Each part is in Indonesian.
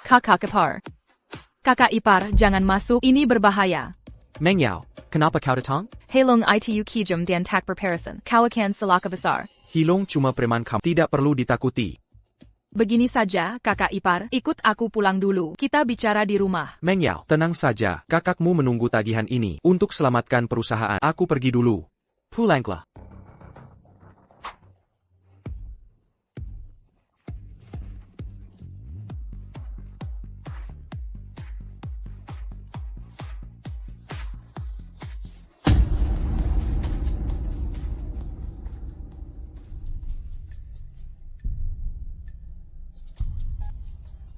Kakak ipar. Kakak ipar, jangan masuk, ini berbahaya. Meng Yao, kenapa kau datang? Halong itu kijam dan tak berperasan. Kau akan celaka besar. Hilong cuma preman kamu, tidak perlu ditakuti. Begini saja, kakak ipar, ikut aku pulang dulu. Kita bicara di rumah. Meng Yao, tenang saja, kakakmu menunggu tagihan ini. Untuk selamatkan perusahaan, aku pergi dulu. Pulanglah.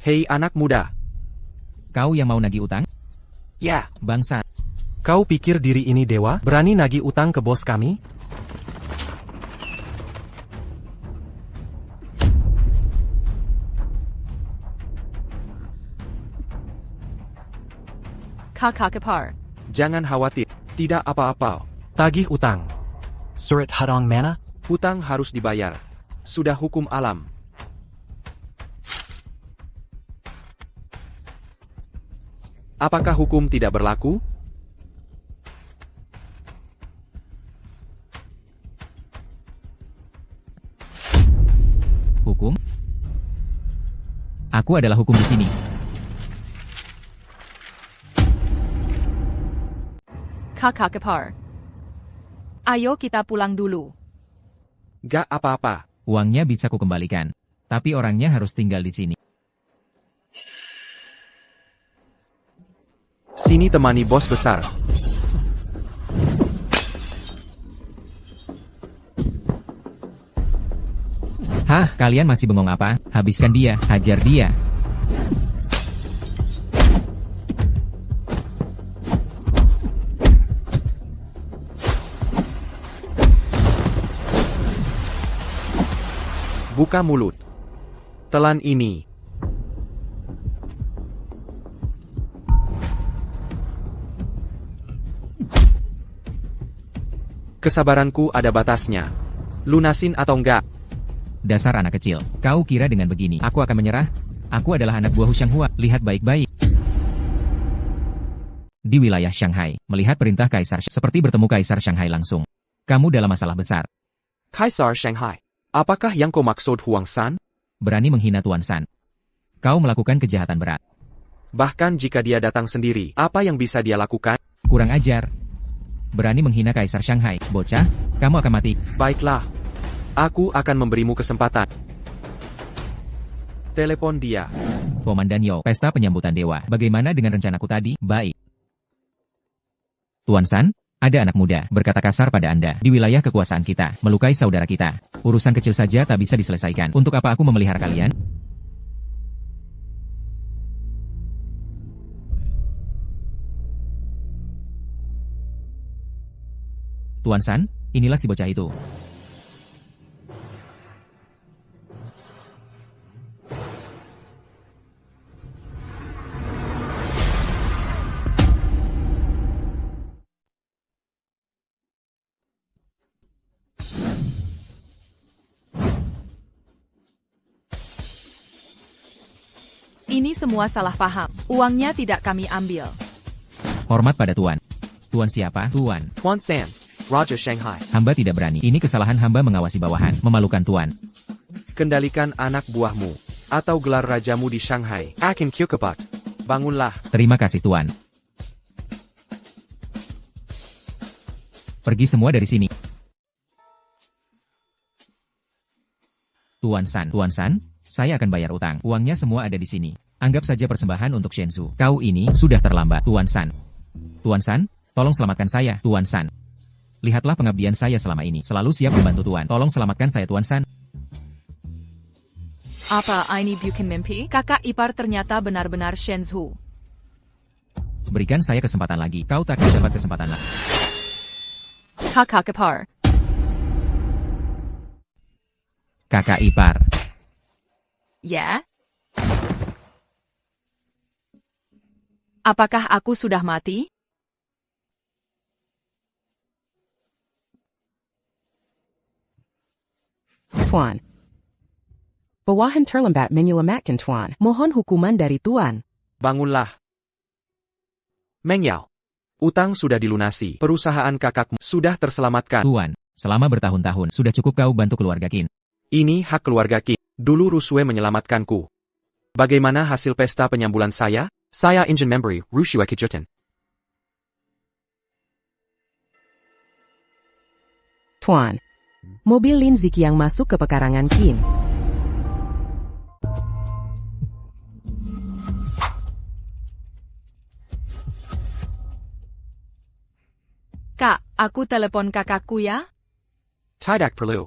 Hei anak muda. Kau yang mau nagih utang? Ya. Bangsa. Kau pikir diri ini dewa? Berani nagih utang ke bos kami? Kakak ipar. Jangan khawatir, tidak apa-apa. Tagih utang. Surat hadong mana? Hutang harus dibayar. Sudah hukum alam. Apakah hukum tidak berlaku? Hukum? Aku adalah hukum di sini. Kakak ipar. Ayo kita pulang dulu. Gak apa-apa. Uangnya bisa kukembalikan. Tapi orangnya harus tinggal di sini. Sini temani bos besar. Hah, kalian masih bengong apa? Habiskan dia, hajar dia. Buka mulut. Telan ini. Kesabaranku ada batasnya. Lunasin atau enggak? Dasar anak kecil. Kau kira dengan begini, aku akan menyerah? Aku adalah anak buah Hu Shanghua. Lihat baik-baik. Di wilayah Shanghai, melihat perintah Kaisar seperti bertemu Kaisar Shanghai langsung. Kamu dalam masalah besar. Kaisar Shanghai. Apakah yang kau maksud Huang San? Berani menghina Tuan San. Kau melakukan kejahatan berat. Bahkan jika dia datang sendiri, apa yang bisa dia lakukan? Kurang ajar. Berani menghina Kaisar Shanghai. Bocah, kamu akan mati. Baiklah. Aku akan memberimu kesempatan. Telepon dia. Komandan Yo, pesta penyambutan dewa. Bagaimana dengan rencanaku tadi? Baik. Tuan San, ada anak muda berkata kasar pada Anda. Di wilayah kekuasaan kita, melukai saudara kita. Urusan kecil saja tak bisa diselesaikan. Untuk apa aku memelihara kalian? Tuan San, inilah si bocah itu. Ini semua salah paham. Uangnya tidak kami ambil. Hormat pada Tuan. Tuan siapa? Tuan. Tuan San. Raja Shanghai. Hamba tidak berani. Ini kesalahan hamba mengawasi bawahan. Memalukan Tuan. Kendalikan anak buahmu. Atau gelar rajamu di Shanghai. Akan Kyukabat. Bangunlah. Terima kasih Tuan. Pergi semua dari sini. Tuan San, saya akan bayar utang. Uangnya semua ada di sini. Anggap saja persembahan untuk Shenzhou. Kau ini sudah terlambat, Tuan San. Tuan San, tolong selamatkan saya, Tuan San. Lihatlah pengabdian saya selama ini. Selalu siap membantu Tuan. Tolong selamatkan saya, Tuan San. Apa ini bukan mimpi? Kakak ipar ternyata benar-benar Shenzhou. Berikan saya kesempatan lagi. Kau tak akan dapat kesempatan lagi. Kakak ipar. Kakak ipar. Ya? Apakah aku sudah mati? Tuan. Bawahan terlambat menyelamatkan Tuan. Mohon hukuman dari Tuan. Bangunlah. Meng Yao. Utang sudah dilunasi. Perusahaan kakakmu sudah terselamatkan. Tuan, selama bertahun-tahun, sudah cukup kau bantu keluarga Qin. Ini hak keluarga Qin. Dulu Rusue menyelamatkanku. Bagaimana hasil pesta penyambulan saya? Saya ingin memberi Rusue kejutan. Tuan. Mobil Lin Ziqiang masuk ke pekarangan Qin. Kak, aku telepon kakakku ya. Tidak perlu.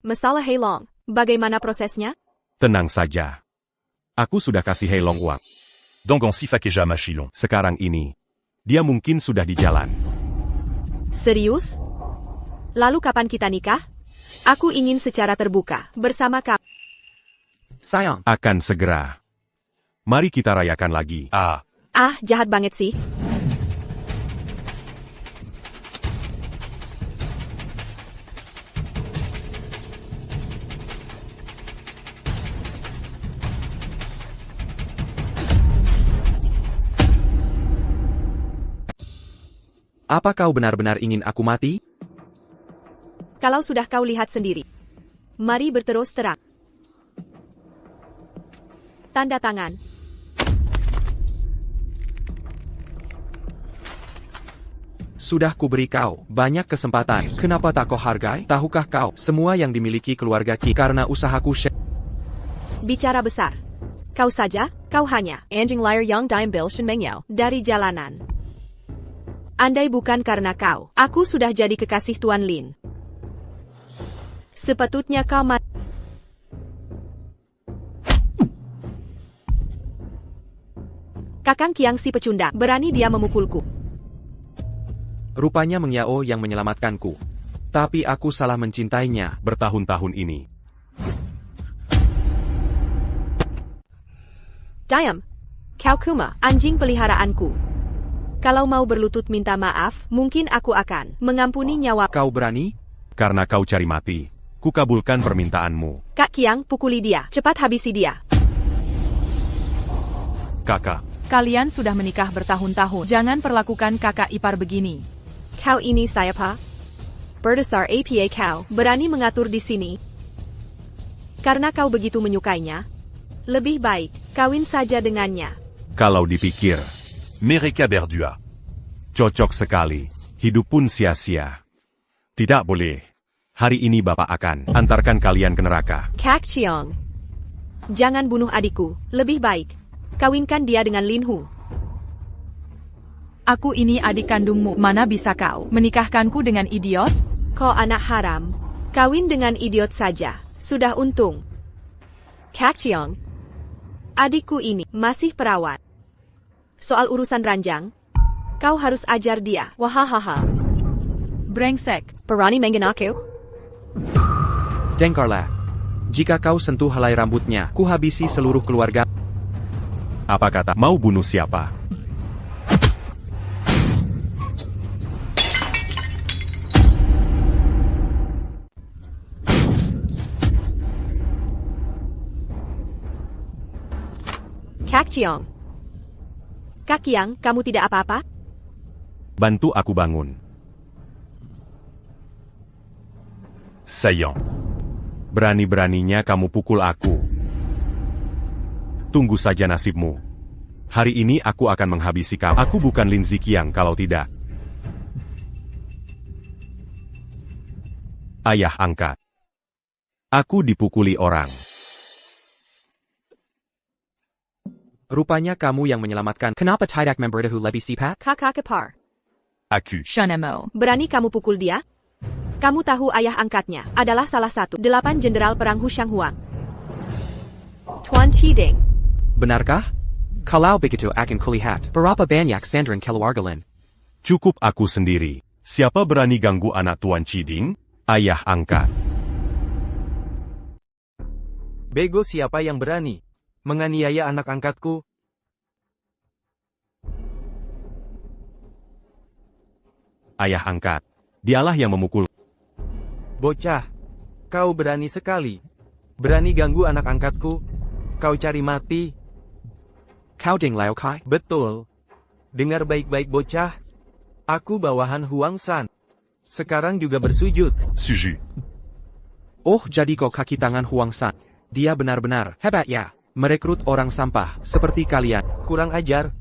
Masalah Heilong, bagaimana prosesnya? Tenang saja. Aku sudah kasih Heilong uang. Dangon Sifakeja Machilon. Sekarang ini, dia mungkin sudah di jalan. Serius? Lalu kapan kita nikah? Aku ingin secara terbuka, bersama kau. Sayang. Akan segera. Mari kita rayakan lagi. Jahat banget sih. Apa kau benar-benar ingin aku mati? Kalau sudah kau lihat sendiri. Mari berterus terang. Tanda tangan. Sudah kuberi kau banyak kesempatan. Kenapa tak kau hargai? Tahukah kau semua yang dimiliki keluarga Qin karena usahaku Bicara besar. Kau saja, kau hanya anjing liar yang diambil Shen Mengyao dari jalanan. Andai bukan karena kau, aku sudah jadi kekasih Tuan Lin. Sepatutnya kau mati. Kakang Qiang si pecundang, berani dia memukulku. Rupanya Meng Yao yang menyelamatkanku. Tapi aku salah mencintainya. Bertahun-tahun ini. Diam. Kau Kuma, anjing peliharaanku. Kalau mau berlutut minta maaf, mungkin aku akan mengampuni nyawa. Kau berani? Karena kau cari mati, kukabulkan permintaanmu. Kak Qiang, pukuli dia. Cepat habisi dia. Kakak, Kalian sudah menikah bertahun-tahun. Jangan perlakukan kakak ipar begini. Kau ini siapa? Berdasar APA kau berani mengatur di sini. Karena kau begitu menyukainya, lebih baik kawin saja dengannya. kalau dipikir, Mereka berdua. cocok sekali, hidup pun sia-sia. Tidak boleh. Hari ini Bapak akan antarkan kalian ke neraka. Kak Qiang, jangan bunuh adikku. Lebih baik kawinkan dia dengan Lin Hu. Aku ini adik kandungmu. Mana bisa kau menikahkanku dengan idiot? Kau anak haram. Kawin dengan idiot saja. Sudah untung. Kak Qiang, adikku ini masih perawat. Soal urusan ranjang, kau harus ajar dia. Wahahaha. Brengsek. Berani mengen aku? Dengkarlah. Jika kau sentuh helai rambutnya, ku habisi seluruh keluarga. Apa kata mau bunuh siapa? Kak Qiang. Kak Qiang, kamu tidak apa-apa? Bantu aku bangun. Saillant. Berani-beraninya kamu pukul aku. Tunggu saja nasibmu. Hari ini aku akan menghabisi kamu. Aku bukan Lin Ziqiang kalau tidak. Ayah angkat. Aku dipukuli orang. Rupanya kamu yang menyelamatkan. Kenapa tidak memberitahu lebih cepat? Kakak ipar. Aku. Shanemo. Berani kamu pukul dia? Kamu tahu ayah angkatnya adalah salah satu 8 jenderal perang Hu Shanghuang. Tuan Qiding. Benarkah? Kalau begitu akan kulihat berapa banyak sandran keluarga Lin. Cukup aku sendiri. Siapa berani ganggu anak Tuan Qiding? Ayah angkat. Bego siapa yang berani menganiaya anak angkatku? Ayah angkat. Dialah yang memukul. Bocah, kau berani sekali. Berani ganggu anak angkatku? Kau cari mati? Kau Ding Lao Kai? Betul. Dengar baik-baik bocah. Aku bawahan Huang San. Sekarang juga bersujud. Suju. Oh, jadi kau kaki tangan Huang San. Dia benar-benar hebat ya. Merekrut orang sampah seperti kalian. Kurang ajar.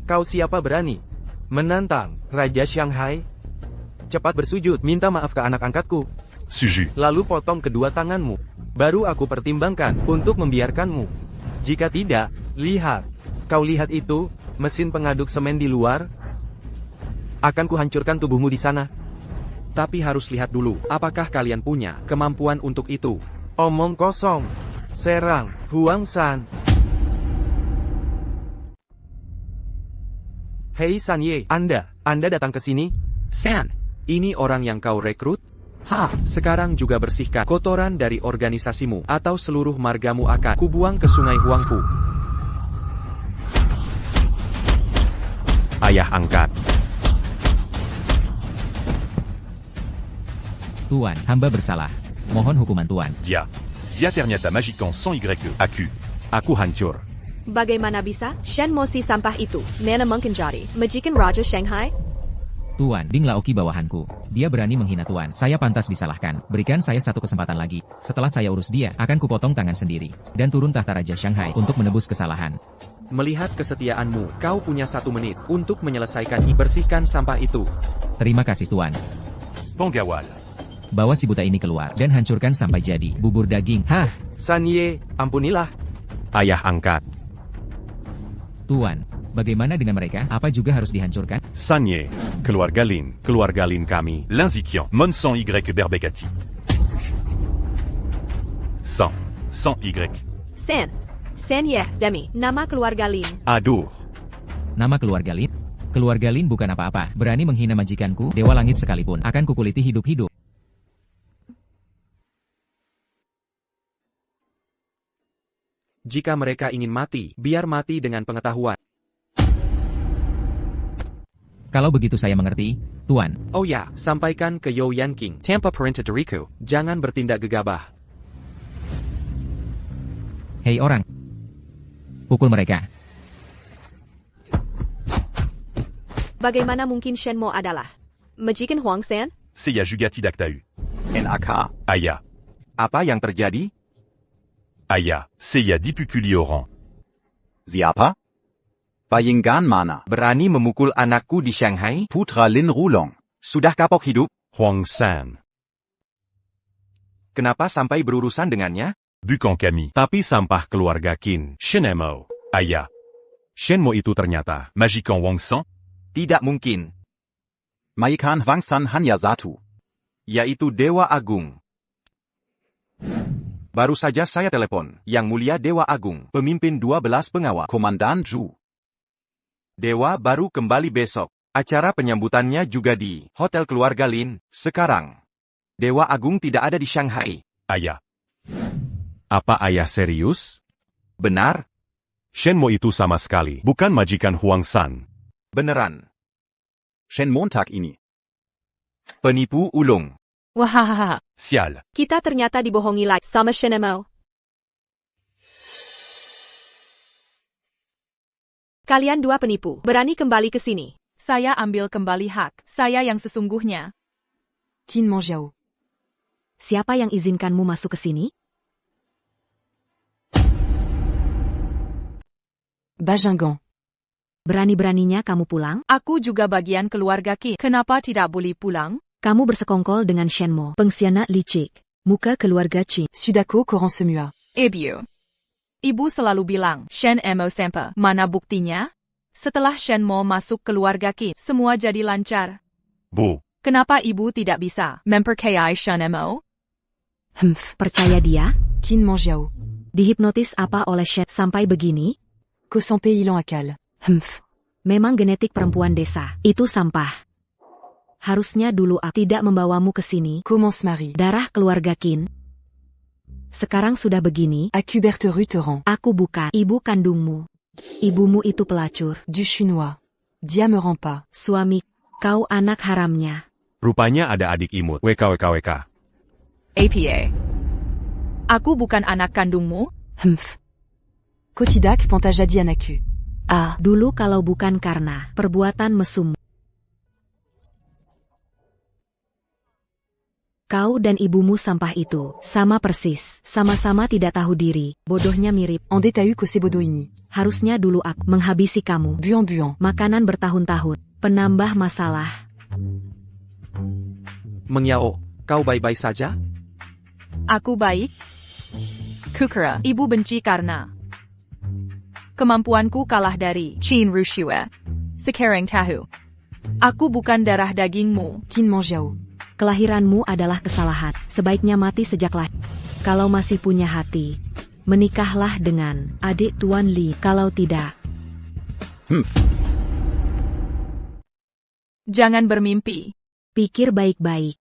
Kau siapa berani menantang Raja Shanghai? Cepat bersujud, minta maaf ke anak angkatku. Suju. Lalu potong kedua tanganmu. Baru aku pertimbangkan untuk membiarkanmu. Jika tidak, lihat. Kau lihat itu, mesin pengaduk semen di luar? Akan kuhancurkan tubuhmu di sana. Tapi harus lihat dulu, apakah kalian punya kemampuan untuk itu? Omong kosong. Serang, Huang San. Hei San Ye, Anda datang ke sini? San, ini orang yang kau rekrut? Sekarang juga bersihkan kotoran dari organisasimu, atau seluruh margamu akan kubuang ke sungai Huangpu. Ayah angkat. Tuan, hamba bersalah. Mohon hukuman Tuan. Dia ternyata magicant sans Y. Aku. Aku hancur. Bagaimana bisa? Shenmo si sampah itu, mana mungkin jadi majikan Raja Shanghai? Tuan, Ding Laoki bawahanku. Dia berani menghina Tuan. Saya pantas disalahkan. Berikan saya satu kesempatan lagi. Setelah saya urus dia, akan kupotong tangan sendiri. Dan turun tahta Raja Shanghai untuk menebus kesalahan. Melihat kesetiaanmu, kau punya 1 menit untuk menyelesaikan bersihkan sampah itu. Terima kasih Tuan. Pangawal. Bawa si buta ini keluar dan hancurkan sampai jadi bubur daging. San Ye, ampunilah. Ayah angkat. Tuan, bagaimana dengan mereka? Apa juga harus dihancurkan? Sanye, keluarga Lin kami. L'inzikian. Mon sans Y. Berbekati. Sans Y. San Ye, Demi, nama keluarga Lin. Aduh, Nama keluarga Lin? Keluarga Lin bukan apa-apa. Berani menghina majikanku, Dewa Langit sekalipun, akan kukuliti hidup-hidup. Jika mereka ingin mati, biar mati dengan pengetahuan. Kalau begitu saya mengerti, Tuan. Oh ya, sampaikan ke Yo Yan King, tanpa perintah dariku, jangan bertindak gegabah. Hei orang. Pukul mereka. Bagaimana mungkin Shenmo adalah majikan Huang San? Seiya Jugati Daktau. NAK. Aya. Apa yang terjadi? Aya. Seiya Dipukuli Oran. Siapa? Bayinggan mana? Berani memukul anakku di Shanghai? Putra Lin Rulong. Sudah kapok hidup? Huang San. Kenapa sampai berurusan dengannya? Bukan kami. Tapi sampah keluarga Qin. Shenmo. Aya. Shenmo itu ternyata Magicant Wang San. Tidak mungkin. Maikan Wangsan Hanya Satu. Yaitu Dewa Agung. Baru saja saya telepon, Yang Mulia Dewa Agung, pemimpin 12 pengawal. Komandan Zhu. Dewa baru kembali besok. Acara penyambutannya juga di Hotel Keluarga Lin. Sekarang, Dewa Agung tidak ada di Shanghai. Aya. Apa ayah serius? Benar? Shenmo itu sama sekali bukan majikan Huang San. Beneran. Shen Montag ini. Penipu ulung. Wahahaha. Sial. Kita ternyata dibohongi lagi sama Shenmo. Kalian 2 penipu, berani kembali ke sini. Saya ambil kembali hak saya yang sesungguhnya. Qin Monjiao. Siapa yang izinkanmu masuk ke sini? Bajingan. Berani-beraninya kamu pulang? Aku juga bagian keluarga Qin. Kenapa tidak boleh pulang? Kamu bersekongkol dengan Shenmo, pengkhianat licik. Muka keluarga Qin. Sudako courant semua. Ibu selalu bilang, Shenmo sempa. Mana buktinya? Setelah Shenmo masuk keluarga Qin, semua jadi lancar. Bu. Kenapa ibu tidak bisa mempercayai Shenmo? Percaya dia? Qin Monjiao. Dihipnotis apa oleh Shen sampai begini? Que son pays akal. Memang genetik perempuan desa. Itu sampah. Harusnya dulu aku tidak membawamu ke sini. Commence Marie. Darah keluarga Qin. Sekarang sudah begini. Aku Berthe. Aku bukan ibu kandungmu. Ibumu itu pelacur. Du chinois. Dia me rend pas. Suami, kau anak haramnya. Rupanya ada adik imut. WKWKWK. APA. Aku bukan anak kandungmu. Humph. Kotidak Pantagadi Anaku. Ah, dulu kalau bukan karena perbuatan mesum. Kau dan ibumu sampah itu, sama persis, sama-sama tidak tahu diri, bodohnya mirip. En détail que c'est bodo ini. Harusnya dulu aku menghabisi kamu. Buang-buang. Makanan bertahun-tahun, penambah masalah. Meng Yao, kau baik-baik saja? Aku baik. Kukura, ibu benci karena kemampuanku kalah dari Qin Rushue. Sekarang tahu. Aku bukan darah dagingmu. Qin Manjiao. Kelahiranmu adalah kesalahan, sebaiknya mati sejak lahir. Kalau masih punya hati, menikahlah dengan adik Tuan Li. Kalau tidak, Jangan bermimpi. pikir baik-baik.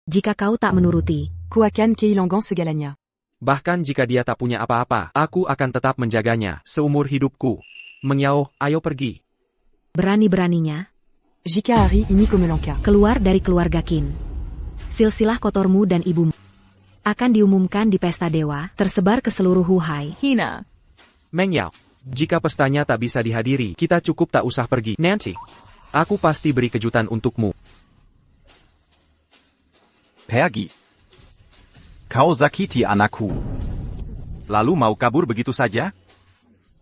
Jika kau tak menuruti, Kuakan Keilangan segalanya. Bahkan jika dia tak punya apa-apa, aku akan tetap menjaganya seumur hidupku. Meng Yao, ayo pergi. berani-beraninya, Jika Hari ini Komelanka. keluar dari keluarga Qin. Silsilah kotormu dan ibumu akan diumumkan di pesta dewa, tersebar ke seluruh Huhai. Hina. Meng Yao, jika pestanya tak bisa dihadiri, kita cukup tak usah pergi. Nanti, aku pasti beri kejutan untukmu. Pergi. Kau sakiti anakku. Lalu mau kabur begitu saja?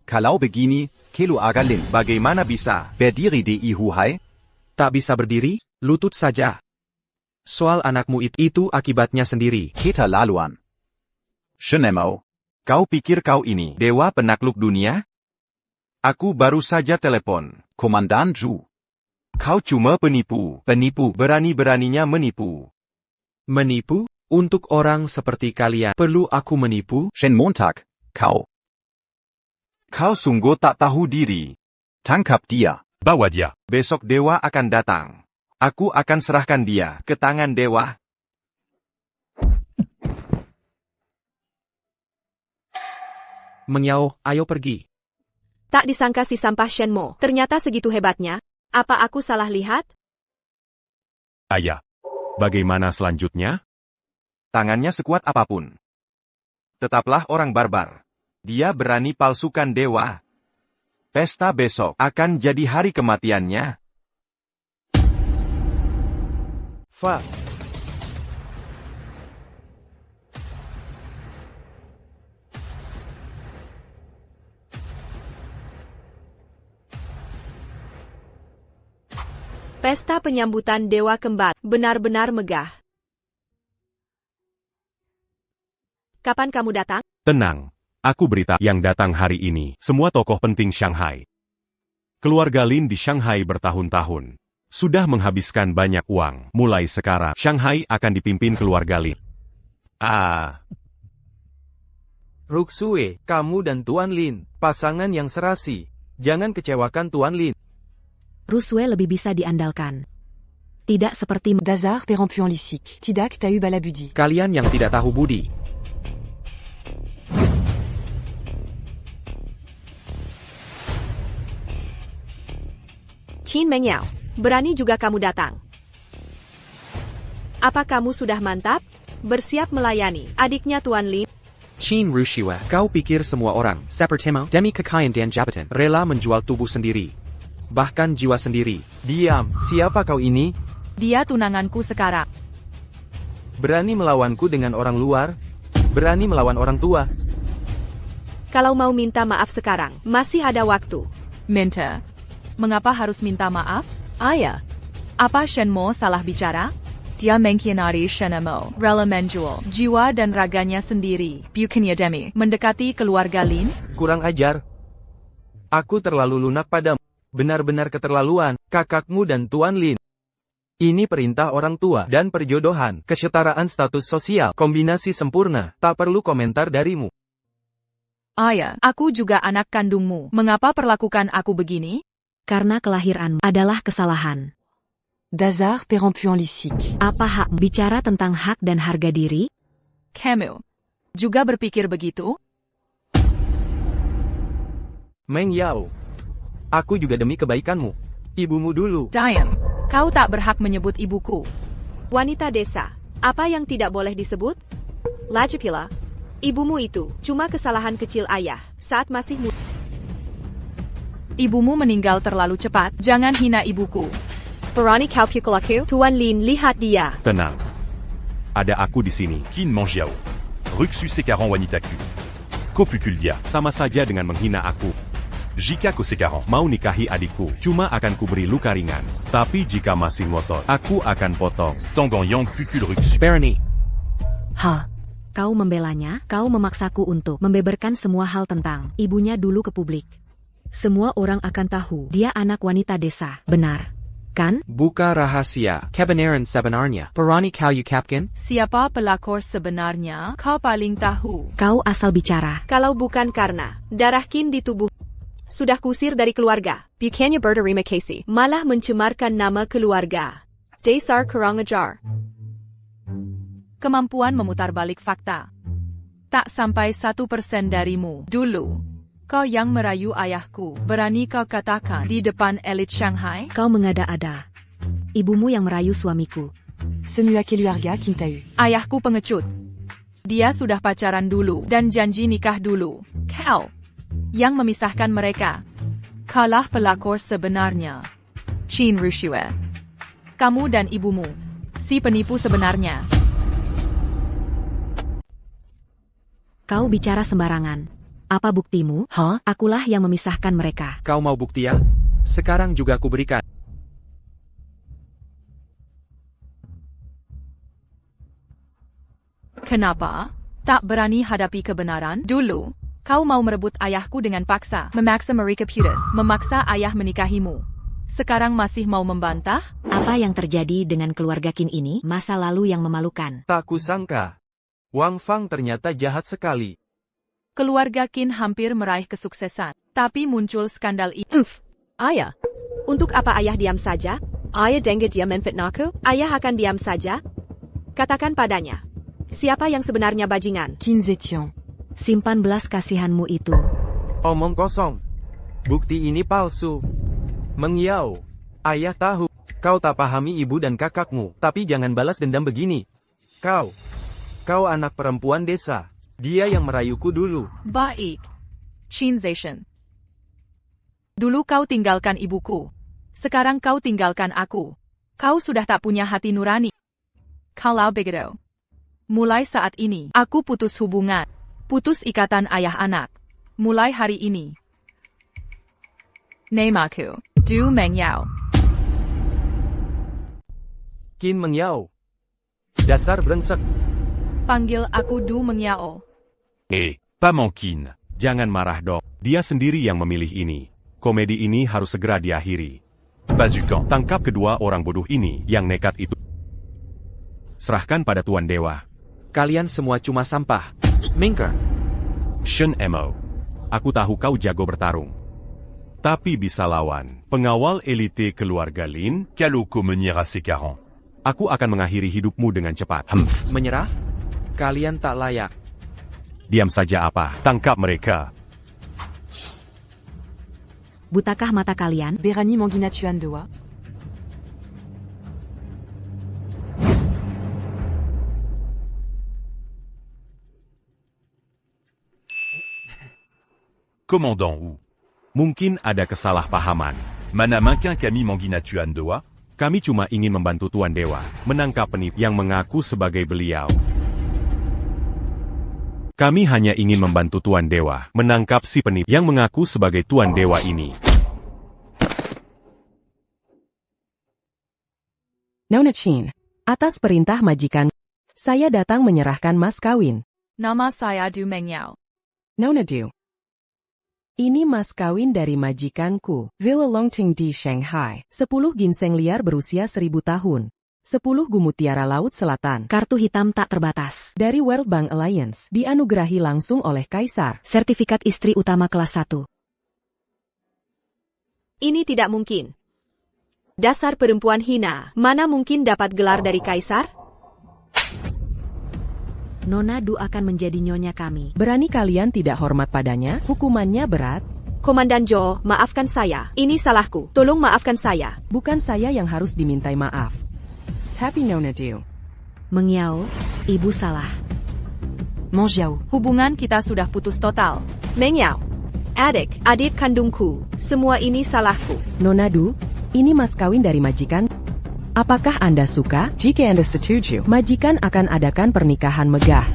Kalau begini, kelu agalin. Bagaimana bisa? Berdiri di Huhai. Tak bisa berdiri? Lutut saja. Soal anakmu itu akibatnya sendiri. Kita laluan. Shenemau. Kau pikir kau ini dewa penakluk dunia? Aku baru saja telepon. Komandan Zhu. Kau cuma penipu. Penipu berani-beraninya menipu. Menipu? Untuk orang seperti kalian, perlu aku menipu? Shen Montag. Kau. Kau sungguh tak tahu diri. Tangkap dia. Bawa dia. Besok dewa akan datang. Aku akan serahkan dia ke tangan dewa. Meng Yao, ayo pergi. Tak disangka si sampah Shenmo ternyata segitu hebatnya. Apa aku salah lihat? Ayah. Bagaimana selanjutnya? Tangannya sekuat apapun. Tetaplah orang barbar. Dia berani palsukan dewa. Pesta besok akan jadi hari kematiannya. Fa. Pesta penyambutan Dewa Kembar benar-benar megah. Kapan kamu datang? Tenang. Aku berita yang datang hari ini. Semua tokoh penting Shanghai. Keluarga Lin di Shanghai bertahun-tahun. Sudah menghabiskan banyak uang. Mulai sekarang, Shanghai akan dipimpin keluarga Lin. Ruxue, kamu dan Tuan Lin, pasangan yang serasi. Jangan kecewakan Tuan Lin. Ruswe lebih bisa diandalkan. Tidak seperti Dazar Perempuan Lisik. Tidak Tahu Balabudi. Kalian yang tidak tahu budi. Qin Mengyao, berani juga kamu datang. Apa kamu sudah mantap? Bersiap melayani adiknya Tuan Lin? Qin Rushue, kau pikir semua orang, seperti Demi Kekaian dan Jabatan, rela menjual tubuh sendiri. Bahkan jiwa sendiri. Diam, siapa kau ini? Dia tunanganku sekarang. Berani melawanku dengan orang luar? Berani melawan orang tua? Kalau mau minta maaf sekarang, masih ada waktu. Minta? Mengapa harus minta maaf? Ayah, apa Shenmo salah bicara? Dia mengkhianati Shenmo, rela menjual jiwa dan raganya sendiri. Bukannya demi mendekati keluarga Lin? Kurang ajar. Aku terlalu lunak padamu. Benar-benar keterlaluan, kakakmu dan Tuan Lin. Ini perintah orang tua dan perjodohan, kesetaraan status sosial, kombinasi sempurna, tak perlu komentar darimu. Ayah, aku juga anak kandungmu. Mengapa perlakukan aku begini? karena kelahiranmu adalah kesalahan. Dazar Perempuan Lisik. Apa hak bicara tentang hak dan harga diri? Kamu juga berpikir begitu? Meng Yao. Aku juga demi kebaikanmu. Ibumu dulu. Diane, kau tak berhak menyebut ibuku. Wanita desa, apa yang tidak boleh disebut? Lajipila, Ibumu itu cuma kesalahan kecil ayah saat masih muda. Ibumu meninggal terlalu cepat, jangan hina ibuku. Berani kau pukul aku? Tuan Lin, lihat dia. Tenang. Ada aku di sini. Qin Manjiao. Ruxu Sekaran Wanitaku. Kopukuldia. Sama saja dengan menghina aku. Jika Kosekaran. Mau nikahi adikku, cuma akan kuberi luka ringan. Tapi jika masih ngotot, aku akan potong. Tangan Yang Pukul Ruxu. Barony. Ha. Kau membelanya, kau memaksaku untuk membeberkan semua hal tentang ibunya dulu ke publik. Semua orang akan tahu dia anak wanita desa, benar? Kan? Buka rahasia. Kebenaran sebenarnya. Berani kau ungkapkan? Siapa pelakor sebenarnya? Kau paling tahu. Kau asal bicara. Kalau bukan karena darah Qin di tubuh, sudah kusir dari keluarga. Bukannya berterima kasih, malah mencemarkan nama keluarga. Dasar kurang ajar. Kemampuan memutarbalik fakta. Tak sampai 1% darimu. Dulu, kau yang merayu ayahku. Berani kau katakan di depan elit Shanghai? Kau mengada-ada. Ibumu yang merayu suamiku. Ce muaké luarga Qin t'a eu. Ayahku pengecut. Dia sudah pacaran dulu dan janji nikah dulu. Kau yang memisahkan mereka. Kaulah pelakor sebenarnya. Qin Rushue. Kamu dan ibumu. Si penipu sebenarnya. Kau bicara sembarangan. Apa buktimu? Akulah yang memisahkan mereka. Kau mau bukti ya? Sekarang juga aku berikan. Kenapa? Tak berani hadapi kebenaran? Dulu, kau mau merebut ayahku dengan paksa, memaksa mereka putus, memaksa ayah menikahimu. Sekarang masih mau membantah? Apa yang terjadi dengan keluarga Qin ini? Masa lalu yang memalukan. Tak kusangka. Wang Fang ternyata jahat sekali. Keluarga Qin hampir meraih kesuksesan, tapi muncul skandal ini. Ayah, untuk apa ayah diam saja? Ayah dengar dia memfitnahku? Ayah akan diam saja? Katakan padanya, siapa yang sebenarnya bajingan? Qin Zetian. Simpan belas kasihanmu itu. Omong kosong. Bukti ini palsu. Meng Yao. Ayah tahu. Kau tak pahami ibu dan kakakmu, tapi jangan balas dendam begini. Kau anak perempuan desa. Dia yang merayuku dulu. Baik. Qin Zetian. Dulu kau tinggalkan ibuku. Sekarang kau tinggalkan aku. Kau sudah tak punya hati nurani. Kalau begitu, mulai saat ini, aku putus hubungan. Putus ikatan ayah anak. Mulai hari ini. Namaku, Du Mengyao. Qin Meng Yao. Dasar brengsek. Panggil aku Du Mengyao. Pas Mankin. Jangan marah dok. Dia sendiri yang memilih ini. Komedi ini harus segera diakhiri. Pas Yukan. Tangkap kedua orang bodoh ini yang nekat itu. Serahkan pada Tuan Dewa. Kalian semua cuma sampah. Mingker. Shen Mo. Aku tahu kau jago bertarung. Tapi bisa lawan pengawal elite keluarga Lin. Kaloko Menira Sekaran. Aku akan mengakhiri hidupmu dengan cepat. Menyerah? Kalian tak layak. Diam saja apa? Tangkap mereka. Butakah mata kalian? Berani Mangina Tuan Doa. Commandant Wu. Mungkin ada kesalahpahaman. Mana Mankin Kami Mangina Tuan Doa. Kami cuma ingin membantu Tuan Dewa menangkap penipu yang mengaku sebagai beliau. Kami hanya ingin membantu Tuan Dewa menangkap si penipu yang mengaku sebagai Tuan Dewa ini. Nona Qin, atas perintah majikan, saya datang menyerahkan mas kawin. Nama saya Du Mengyao. Nona Du. Ini mas kawin dari majikanku, Villa Longting di Shanghai. 10 ginseng liar berusia 1000 tahun. 10 gumutiara Laut Selatan. Kartu hitam tak terbatas. Dari World Bank Alliance, dianugerahi langsung oleh Kaisar. Sertifikat istri utama kelas 1. Ini tidak mungkin. Dasar perempuan hina, mana mungkin dapat gelar dari Kaisar? Nona Du akan menjadi nyonya kami. Berani kalian tidak hormat padanya? Hukumannya berat. Komandan Jo, maafkan saya. Ini salahku. Tolong maafkan saya. Bukan saya yang harus dimintai maaf. Tapi Nona Du. Mengyao, ibu salah. Meng Jiao. Hubungan kita sudah putus total. Meng Yao. Adik kandungku. Semua ini salahku. Nona Du, ini mas kawin dari majikan. Apakah Anda suka? Jika Anda setuju, majikan akan adakan pernikahan megah.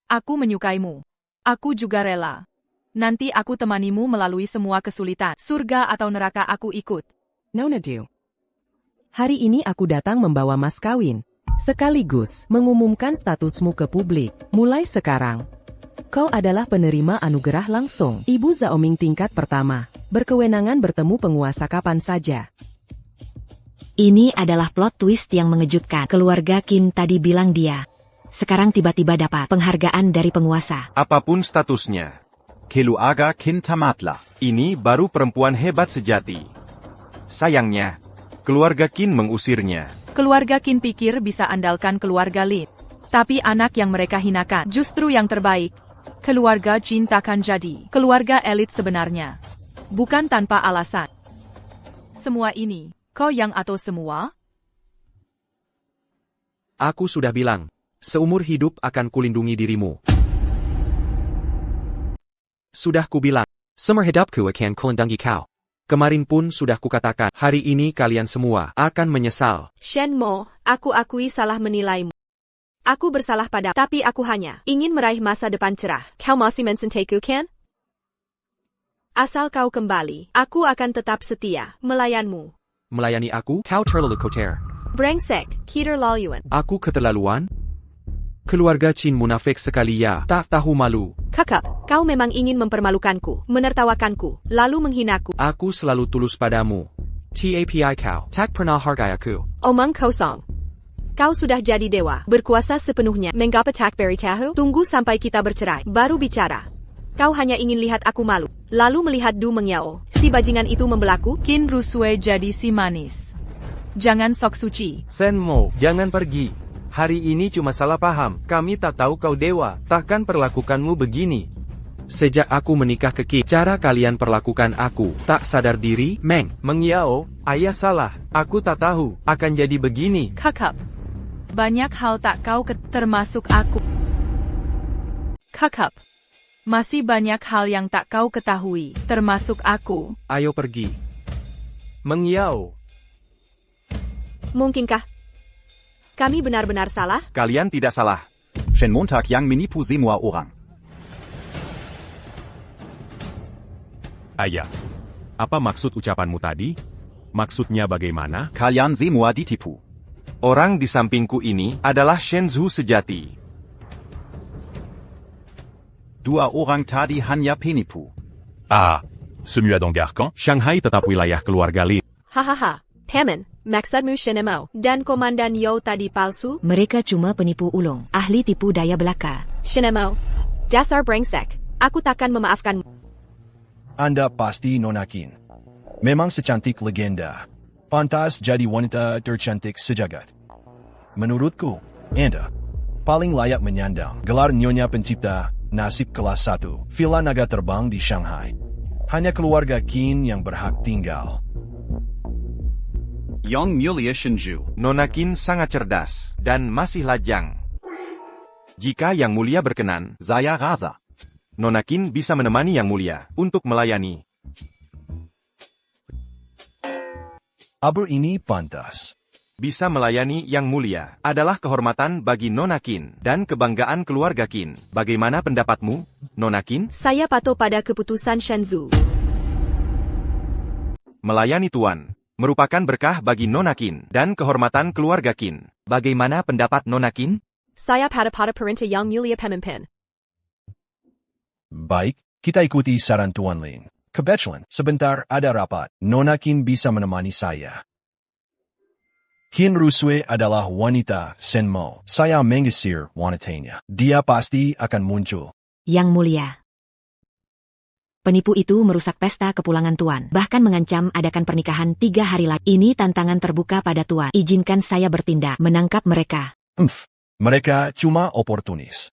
Aku menyukaimu. Aku juga rela. Nanti aku temanimu melalui semua kesulitan. Surga atau neraka aku ikut. Nona Du. Hari ini aku datang membawa mas kawin. Sekaligus mengumumkan statusmu ke publik. Mulai sekarang, kau adalah penerima anugerah langsung. Ibu Zaoming tingkat pertama. Berkewenangan bertemu penguasa kapan saja. Ini adalah plot twist yang mengejutkan. Keluarga Qin tadi bilang dia. Sekarang tiba-tiba dapat penghargaan dari penguasa. Apapun statusnya, Keluarga Qin tamatlah. ini baru perempuan hebat sejati. Sayangnya, keluarga Qin mengusirnya. Keluarga Qin pikir bisa andalkan keluarga Lin. Tapi anak yang mereka hinakan justru yang terbaik. Keluarga Qin takkan jadi keluarga elit sebenarnya. Bukan tanpa alasan. Semua ini, kau yang atau semua? Aku sudah bilang, seumur hidup akan kulindungi dirimu. Sudah kubilang, seumur hidupku akan kulindungi kau. Kemarin pun sudah kukatakan, hari ini kalian semua akan menyesal. Shen Mo, aku akui salah menilaimu. Aku bersalah tapi aku hanya ingin meraih masa depan cerah. Kau masih mencintai-ku, kan? Asal kau kembali, aku akan tetap setia, melayanmu. Melayani aku, kau terlalu kotor. Brengsek, Keter Laluan. Aku keterlaluan? Keluarga Qin munafik sekali ya, tak tahu malu. Kakak, kau memang ingin mempermalukanku, menertawakanku, lalu menghinaku. Aku selalu tulus padamu. Tapi kau, tak pernah hargai aku. Omong kosong. Kau sudah jadi dewa, berkuasa sepenuhnya. Menggapetak beri tahu? Tunggu sampai kita bercerai, baru bicara. Kau hanya ingin lihat aku malu, lalu melihat Du Mengyao, si bajingan itu membelaku. Qin Rusue jadi si manis. Jangan sok suci. Shen Mo, jangan pergi. Hari ini cuma salah paham. Kami tak tahu kau dewa, takkan perlakukanmu begini. Sejak aku menikah ke Qin, cara kalian perlakukan aku, tak sadar diri, Meng. Mengyao, ayah salah. Aku tak tahu, akan jadi begini. Kakak, banyak hal tak kau termasuk aku. Kakak, masih banyak hal yang tak kau ketahui, termasuk aku. Ayo pergi. Mengyao, Mungkinkah kami benar-benar salah? kalian tidak salah. Shen Montag yang menipu semua orang. Ayah, apa maksud ucapanmu tadi? Maksudnya bagaimana? Kalian semua ditipu. Orang di sampingku ini adalah Shenzhou sejati. Dua orang tadi hanya penipu. Ah, ce muadong Garkan? Shanghai tetap wilayah keluarga Lin. Hahaha, Paman, maksudmu Shen Mo dan Komandan Yao tadi palsu? Mereka cuma penipu ulung, ahli tipu daya belaka. Shen Mo, dasar brengsek, aku takkan memaafkanmu. Anda pasti Nona Qin. Memang secantik legenda. Pantas jadi wanita tercantik sejagat. Menurutku, Anda paling layak menyandang gelar Nyonya Pencipta Nasib kelas 1 Villa Naga Terbang di Shanghai. Hanya keluarga Qin yang berhak tinggal. Yang mulia Shenzhou. Nona Qin sangat cerdas dan masih lajang. Jika Yang Mulia berkenan, Saya rasa. Nona Qin bisa menemani Yang Mulia untuk melayani. Aber ini pantas. Bisa melayani Yang Mulia adalah kehormatan bagi Nona Qin dan kebanggaan keluarga Qin. Bagaimana pendapatmu, Nona Qin? Saya patuh pada keputusan Shenzhou. Melayani Tuan merupakan berkah bagi Nona Qin dan kehormatan keluarga Qin. Bagaimana pendapat Nona Qin? Saya pada perintah Yang Mulia pemimpin. Baik, kita ikuti saran Tuan Lin. Kebetulan, sebentar ada rapat. Nona Qin bisa menemani saya. Qin Rusue adalah wanita Shen Mo. Saya mengusir wanitanya. Dia pasti akan muncul. Yang Mulia. Penipu itu merusak pesta kepulangan Tuan, bahkan mengancam adakan pernikahan 3 hari lagi. Ini tantangan terbuka pada Tuan. Izinkan saya bertindak, menangkap mereka. Mereka cuma oportunis.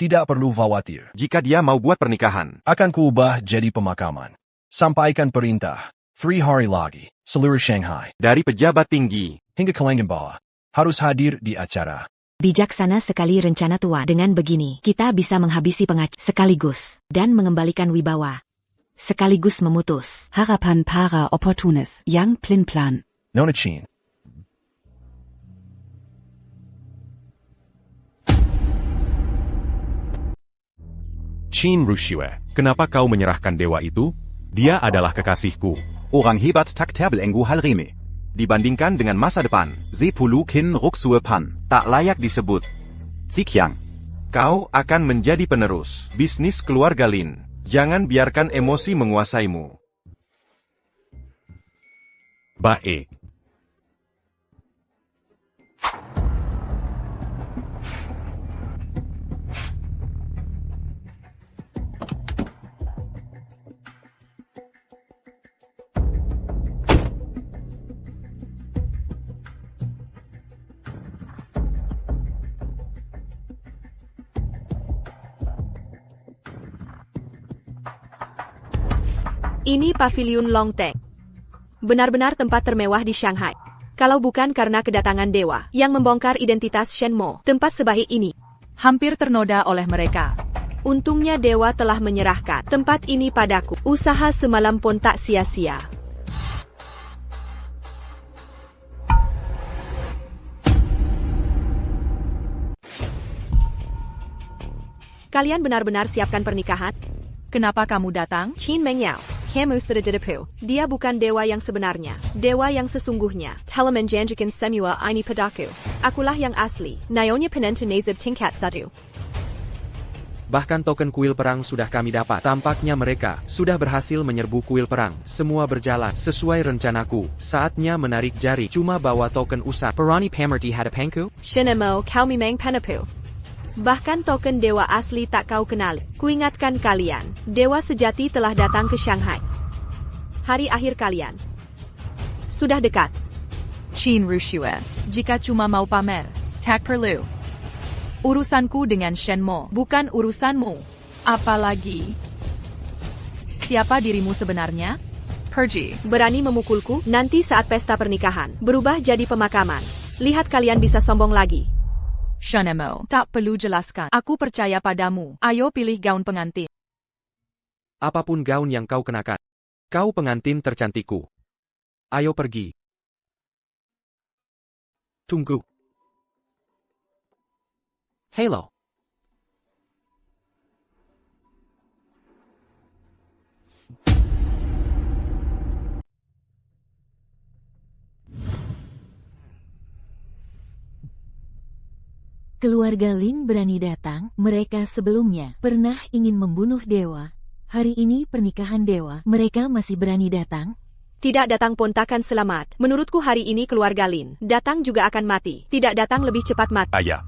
Tidak perlu khawatir. Jika dia mau buat pernikahan, Akan kuubah jadi pemakaman. Sampaikan perintah. 3 hari lagi, seluruh Shanghai, dari pejabat tinggi, hingga kalangan bawah, harus hadir di acara. Bijaksana sekali rencana tua. Dengan begini, kita bisa menghabisi sekaligus dan mengembalikan wibawa. Sekaligus memutus. Harapan para oportunis. Yang plan. Nona Qin. Qin Rushue, kenapa kau menyerahkan dewa itu? Dia adalah kekasihku. Orang hebat tak terbelenggu hal remeh. Dibandingkan dengan masa depan, Sepulu kin ruksue pan. tak layak disebut. Zikyang. Kau akan menjadi penerus bisnis keluarga Lin. Jangan biarkan emosi menguasaimu. Bae. Ini Paviliun Longteng. Benar-benar tempat termewah di Shanghai. Kalau bukan karena kedatangan dewa yang membongkar identitas Shen Mo, tempat sebaik ini hampir ternoda oleh mereka. Untungnya dewa telah menyerahkan tempat ini padaku. Usaha semalam pun tak sia-sia. Kalian benar-benar siapkan pernikahan? Kenapa kamu datang? Qin Mengyao. Kamu sudah dedepu. Dia bukan dewa yang sebenarnya. Dewa yang sesungguhnya. Telah menjanjikan semua ini padaku. Akulah yang asli. Nyonya penentu nasib tingkat 1. Bahkan token kuil perang sudah kami dapat. Tampaknya mereka sudah berhasil menyerbu kuil perang. Semua berjalan sesuai rencanaku. Saatnya menarik jari. Cuma bawa token usah. Perani pamerti hadapangku? Shenemo kau memang penapu. Bahkan token dewa asli tak kau kenali. Kuingatkan kalian, dewa sejati telah datang ke Shanghai. Hari akhir kalian sudah dekat. Qin Rushue, jika cuma mau pamer, tak perlu. Urusanku dengan Shen Mo, bukan urusanmu. Apalagi, siapa dirimu sebenarnya? Pergi. Berani memukulku? Nanti saat pesta pernikahan, berubah jadi pemakaman. Lihat kalian bisa sombong lagi. Shenemo, tak perlu jelaskan. Aku percaya padamu. Ayo pilih gaun pengantin. Apapun gaun yang kau kenakan. Kau pengantin tercantikku. Ayo pergi. Tunggu. Halo. Keluarga Lin berani datang, mereka sebelumnya pernah ingin membunuh dewa. Hari ini pernikahan dewa, mereka masih berani datang? Tidak datang pun takkan selamat. Menurutku hari ini keluarga Lin datang juga akan mati. Tidak datang lebih cepat mati. Ayah.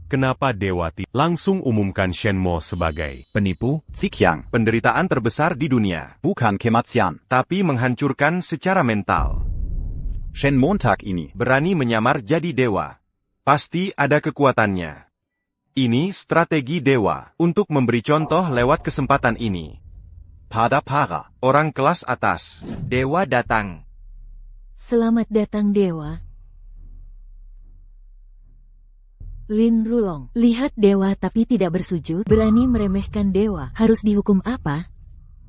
Kenapa Dewa langsung umumkan Shen Mo sebagai penipu? Zikyang. Penderitaan terbesar di dunia. Bukan kematian. Tapi menghancurkan secara mental. Shen Montag ini berani menyamar jadi dewa. Pasti ada kekuatannya. Ini strategi dewa untuk memberi contoh lewat kesempatan ini. Pada para orang kelas atas. Dewa datang. Selamat datang dewa. Lin Rulong, lihat dewa tapi tidak bersujud, berani meremehkan dewa, harus dihukum apa?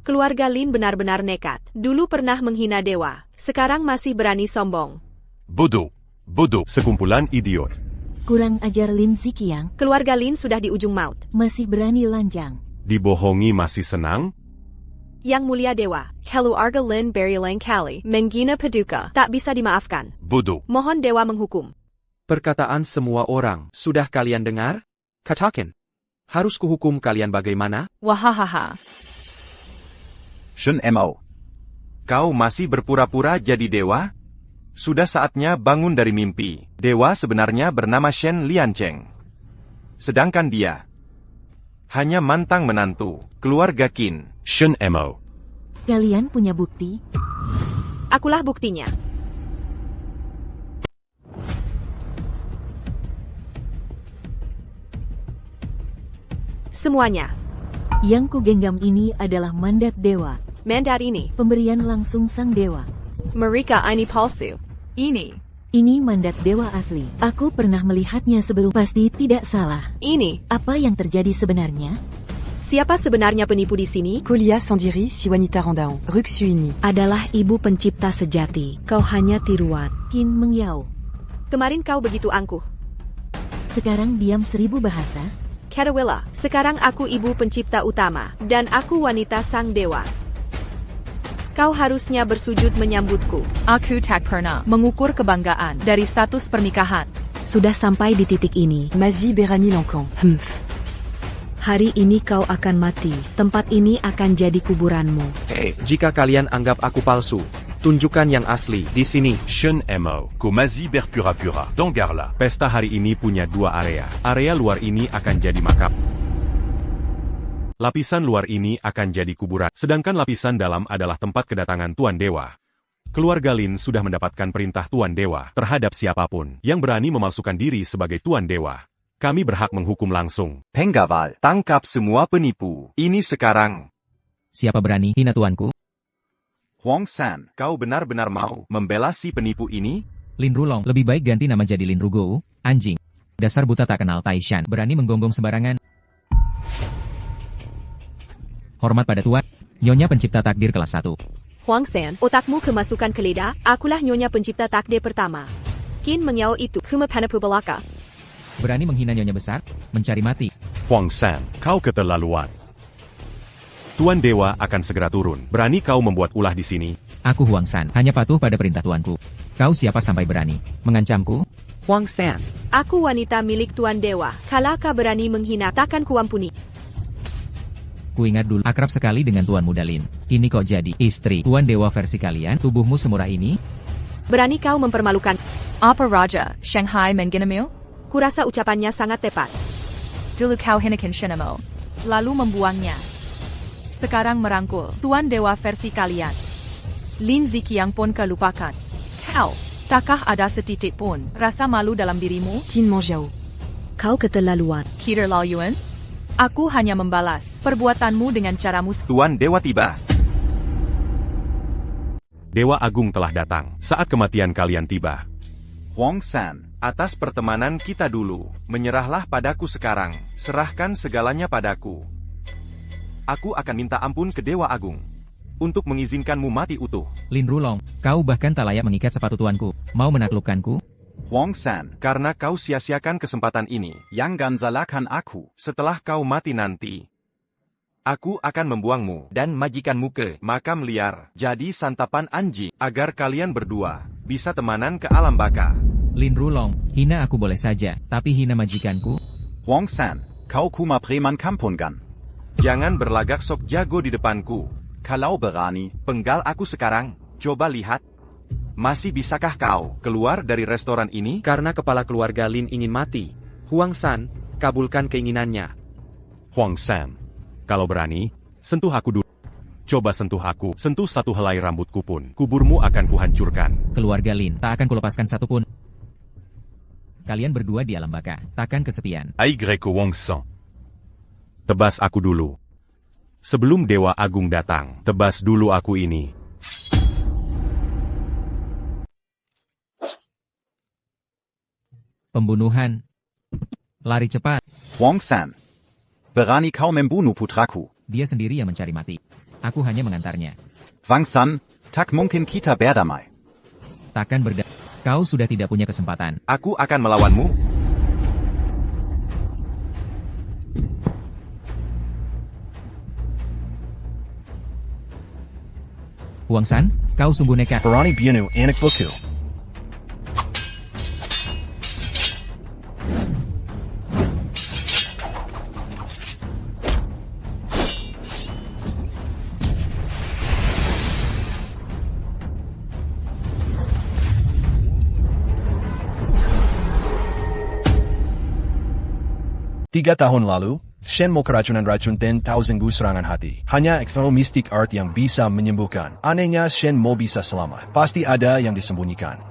Keluarga Lin benar-benar nekat. Dulu pernah menghina dewa, sekarang masih berani sombong. Bodoh. Sekumpulan idiot. Kurang ajar Lin Zikyang. Keluarga Lin sudah di ujung maut. Masih berani lanjang. Dibohongi masih senang? Yang mulia dewa, keluarga Lin Berylang Kali, menghina Paduka, tak bisa dimaafkan. Bodoh. Mohon dewa menghukum. Perkataan semua orang, sudah kalian dengar? Katakan. Harus kuhukum kalian bagaimana? Wahahaha. Shen Mo. Kau masih berpura-pura jadi dewa? Sudah saatnya bangun dari mimpi. Dewa sebenarnya bernama Shen Liancheng. Sedangkan dia hanya mantang menantu keluarga Qin. Shen Mo. Kalian punya bukti? Akulah buktinya. Semuanya. Yang kugenggam ini adalah mandat dewa. Mandat ini. Pemberian langsung sang dewa. Mereka ini palsu. Ini Ini mandat dewa asli. Aku pernah melihatnya sebelum. Pasti tidak salah. Ini, Apa yang terjadi sebenarnya? siapa sebenarnya penipu di sini? Kulia Sandiri si wanita rendaun, Ruxuini. Adalah ibu pencipta sejati. Kau hanya tiruan. Qin Mengyao. Kemarin kau begitu angkuh. Sekarang diam 1000 bahasa. Caterwilla, sekarang aku ibu pencipta utama, dan aku wanita sang dewa. Kau harusnya bersujud menyambutku. Aku tak pernah mengukur kebanggaan dari status pernikahan. Sudah sampai di titik ini. Mazi Berani Lancang. Hari ini kau akan mati. Tempat ini akan jadi kuburanmu. Jika kalian anggap aku palsu, tunjukkan yang asli di sini. Shen Mo, Komazi Berpura Pura, Dangarla. Pesta hari ini punya 2 area. Area luar ini akan jadi makam. Lapisan luar ini akan jadi kuburan, sedangkan lapisan dalam adalah tempat kedatangan Tuan Dewa. Keluarga Lin sudah mendapatkan perintah Tuan Dewa terhadap siapapun yang berani memalsukan diri sebagai Tuan Dewa. Kami berhak menghukum langsung. Pengawal, tangkap semua penipu. Ini sekarang. Siapa berani hina tuanku? Huang San, kau benar-benar mau membela si penipu ini? Lin Rulong, lebih baik ganti nama jadi Lin Rugou, anjing. Dasar buta tak kenal Taishan, berani menggonggong sembarangan. Hormat pada Tuan, Nyonya Pencipta Takdir kelas 1. Huang San, otakmu kemasukan ke lidah, akulah Nyonya Pencipta Takdir pertama. Qin Mengyao itu, Kumapanapu Belaka. Berani menghina Nyonya besar, mencari mati. Huang San, kau keterlaluan. Tuan Dewa akan segera turun. Berani kau membuat ulah di sini? Aku Huang San, hanya patuh pada perintah tuanku. Kau siapa sampai berani mengancamku? Huang San, aku wanita milik Tuan Dewa. Kalau kau berani menghina, takkan kuampuni. Kuingat dulu, akrab sekali dengan Tuan Muda Lin. Ini kok jadi istri Tuan Dewa versi kalian? Tubuhmu semurah ini? Berani kau mempermalukan Apa Raja, Shanghai Menginamil? Kurasa ucapannya sangat tepat. Dulu kau hinakan Shinamo, lalu membuangnya. Sekarang merangkul Tuan Dewa versi kalian. Lin Ziqiang pun kelupakan. Kau, takkah ada setitik pun rasa malu dalam dirimu? Qin Mengyao. Kau keterlaluan. Peter Lao Yuan? Aku hanya membalas perbuatanmu dengan caramu. Tuan Dewa tiba. Dewa Agung telah datang. Saat kematian kalian tiba. Huang San, atas pertemanan kita dulu, menyerahlah padaku sekarang. Serahkan segalanya padaku. Aku akan minta ampun ke Dewa Agung untuk mengizinkanmu mati utuh. Lin Rulong, kau bahkan tak layak mengikat sepatu tuanku. Mau menaklukkanku? Huang San, karena kau sia-siakan kesempatan ini, yang ganzalakan aku. Setelah kau mati nanti, aku akan membuangmu dan majikanmu ke makam liar, jadi santapan anjing, agar kalian berdua bisa temanan ke alam baka. Lin Rulong, hina aku boleh saja, tapi hina majikanku? Huang San, kau kuma preman kampungan. Jangan berlagak sok jago di depanku. Kalau berani, penggal aku sekarang. Coba lihat. Masih bisakah kau keluar dari restoran ini? Karena kepala keluarga Lin ingin mati, Huang San, kabulkan keinginannya. Huang San, kalau berani, sentuh aku dulu. Coba sentuh aku, sentuh satu helai rambutku pun, kuburmu akan kuhancurkan. Keluarga Lin, tak akan kulepaskan satupun. Kalian berdua di alam baka, takkan kesepian. Ai Greco Wang San. Tebas aku dulu. Sebelum Dewa Agung datang, tebas dulu aku ini. Pembunuhan. Lari cepat. Huang San, berani kau membunuh putraku? Dia sendiri yang mencari mati. Aku hanya mengantarnya. Wang San, tak mungkin kita berdamai. Takkan Kau sudah tidak punya kesempatan. Aku akan melawanmu. Huang San, kau sungguh nekat. Berani bunuh anak buku. Tiga tahun lalu, Shen Mo keracunan racun dan tahu sengguh serangan hati. Hanya eksternal mistik art yang bisa menyembuhkan. Anehnya Shen Mo bisa selamat. Pasti ada yang disembunyikan.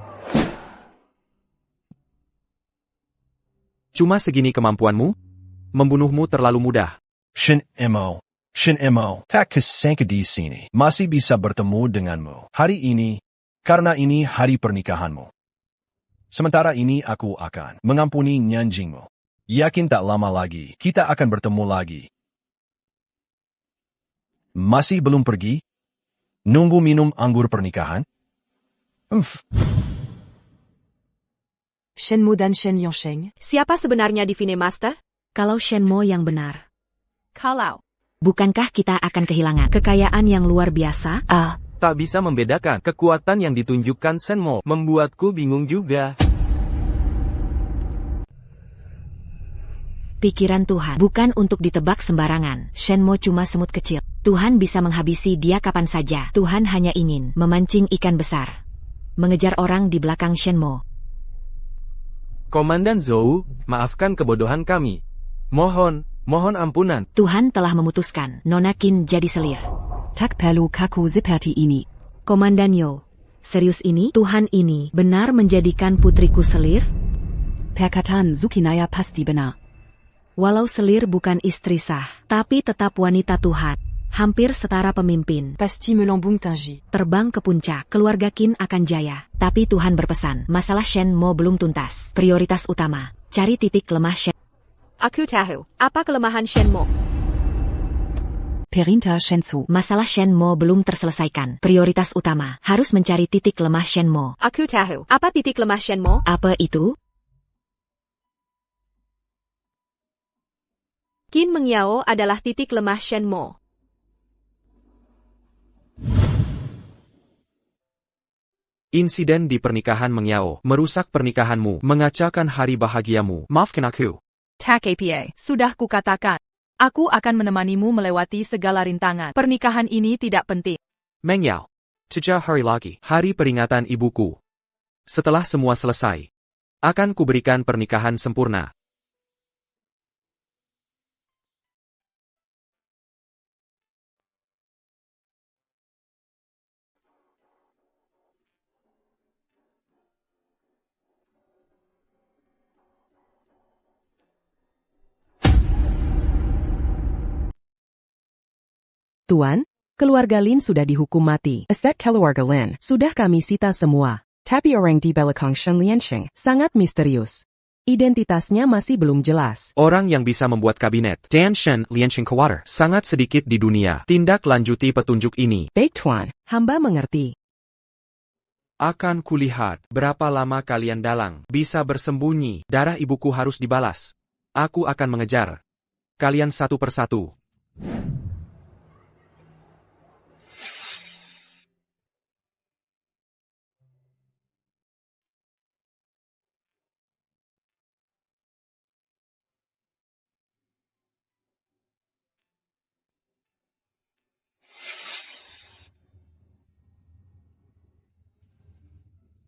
Cuma segini kemampuanmu? Membunuhmu terlalu mudah. Shen Mo, tak kesangka di sini. Masih bisa bertemu denganmu. Hari ini, karena ini hari pernikahanmu. Sementara ini aku akan mengampuni Nyanjingmu. Yakin tak lama lagi kita akan bertemu lagi. Masih belum pergi? Nunggu minum anggur pernikahan? Shenmo dan Shen Yongsheng. Siapa sebenarnya Divine Master? Kalau Shenmo yang benar, Kalau Bukankah kita akan kehilangan kekayaan yang luar biasa? Tak bisa membedakan kekuatan yang ditunjukkan Shenmo. Membuatku bingung juga. pikiran Tuhan? Bukan untuk ditebak sembarangan. Shenmo cuma semut kecil. Tuhan bisa menghabisi dia kapan saja. Tuhan hanya ingin memancing ikan besar. Mengejar orang di belakang Shenmo. Komandan Zhou, maafkan kebodohan kami. Mohon ampunan. Tuhan telah memutuskan Nona Qin jadi selir. Tak perlu kaku seperti ini. Komandan Yo, serius ini? Tuhan ini benar menjadikan putriku selir? Perkataan Zukinaya pasti benar. Walau selir bukan istri sah, tapi tetap wanita Tuhan. Hampir setara pemimpin. Pasti melambung tinggi. Terbang ke puncak, keluarga Qin akan jaya. Tapi Tuhan berpesan, masalah Shenmo belum tuntas. Prioritas utama, cari titik lemah Shen. aku tahu, apa kelemahan Shenmo? Perintah Shensu. Masalah Shenmo belum terselesaikan. Prioritas utama, harus mencari titik lemah Shenmo. Aku tahu, apa titik lemah Shenmo? Apa itu? Qin Mengyao adalah titik lemah Shenmo. Insiden di pernikahan Mengyao merusak pernikahanmu, mengacaukan hari bahagiamu. Maafkan aku. Tak apa, sudah kukatakan. Aku akan menemanimu melewati segala rintangan. Pernikahan ini tidak penting. Mengyao. 3 hari lagi, hari peringatan ibuku. Setelah semua selesai, akan kuberikan pernikahan sempurna. Tuan, keluarga Lin sudah dihukum mati. Aset keluarga Lin. Sudah kami sita semua. Tapi orang di belakang Shen Lianqing. Sangat misterius. Identitasnya masih belum jelas. Orang yang bisa membuat kabinet Dan Shen Lianqing khawatir sangat sedikit di dunia. Tindak lanjuti petunjuk ini. Baik Tuan. Hamba mengerti. Akan kulihat berapa lama kalian dalang bisa bersembunyi. Darah ibuku harus dibalas. Aku akan mengejar kalian satu persatu.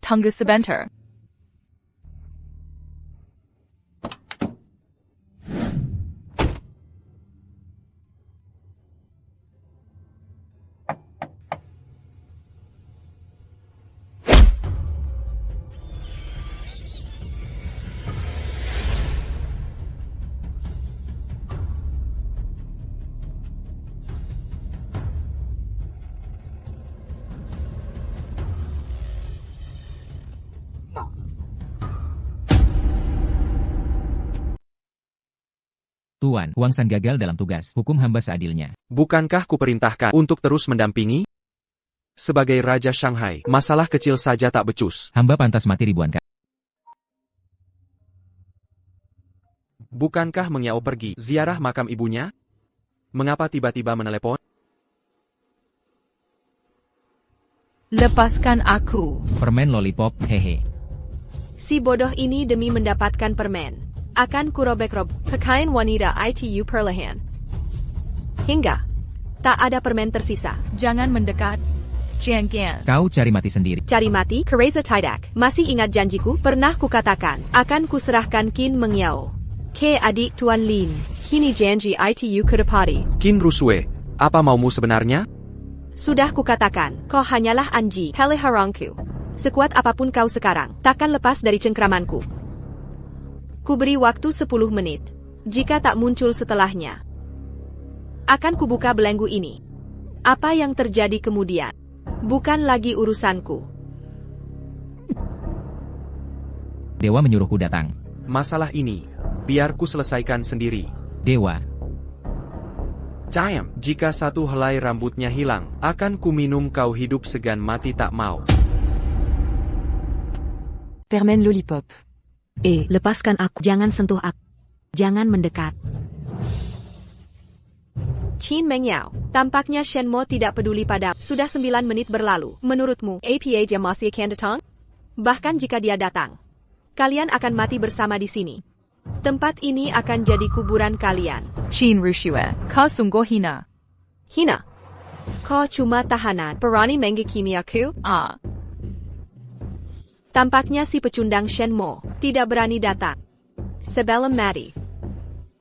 Tunggu sebentar. Tuan, Huang San gagal dalam tugas. Hukum hamba seadilnya. Bukankah kuperintahkan untuk terus mendampingi? Sebagai Raja Shanghai, masalah kecil saja tak becus. Hamba pantas mati ribuan kali. Bukankah Mengyao pergi ziarah makam ibunya? Mengapa tiba-tiba menelepon? Lepaskan aku. Permen lollipop, hehe. Si bodoh ini demi mendapatkan permen. Akan kurobek-rob pakaian wanita itu perlahan. Hingga tak ada permen tersisa. Jangan mendekat. Jangan. Kau cari mati sendiri. Cari mati, Kereza tidak. Masih ingat janjiku? Pernah kukatakan, akan kuserahkan Qin Mengyao ke adik Tuan Lin. Kini janji itu kedapati. Qin Rusue, apa maumu sebenarnya? Sudah kukatakan, kau hanyalah anji peliharangku. Sekuat apapun kau sekarang, takkan lepas dari cengkramanku. Kuberi waktu 10 menit. Jika tak muncul setelahnya, akan kubuka belenggu ini. Apa yang terjadi kemudian? Bukan lagi urusanku. Dewa menyuruhku datang. Masalah ini, biar ku selesaikan sendiri. Dewa. Diam, jika satu helai rambutnya hilang, akan ku minum kau hidup segan mati tak mau. Permen lollipop. Lepaskan aku. Jangan sentuh aku. Jangan mendekat. Qin Mengyao, tampaknya Shenmo tidak peduli pada. Sudah 9 menit berlalu. Menurutmu, apa dia masih akan datang? Bahkan jika dia datang, kalian akan mati bersama di sini. Tempat ini akan jadi kuburan kalian. Qin Rushue, kau sungguh hina. Hina? Kau cuma tahanan. Berani menghakimi aku? Tampaknya si pecundang Shenmo tidak berani datang. Sebelum mati,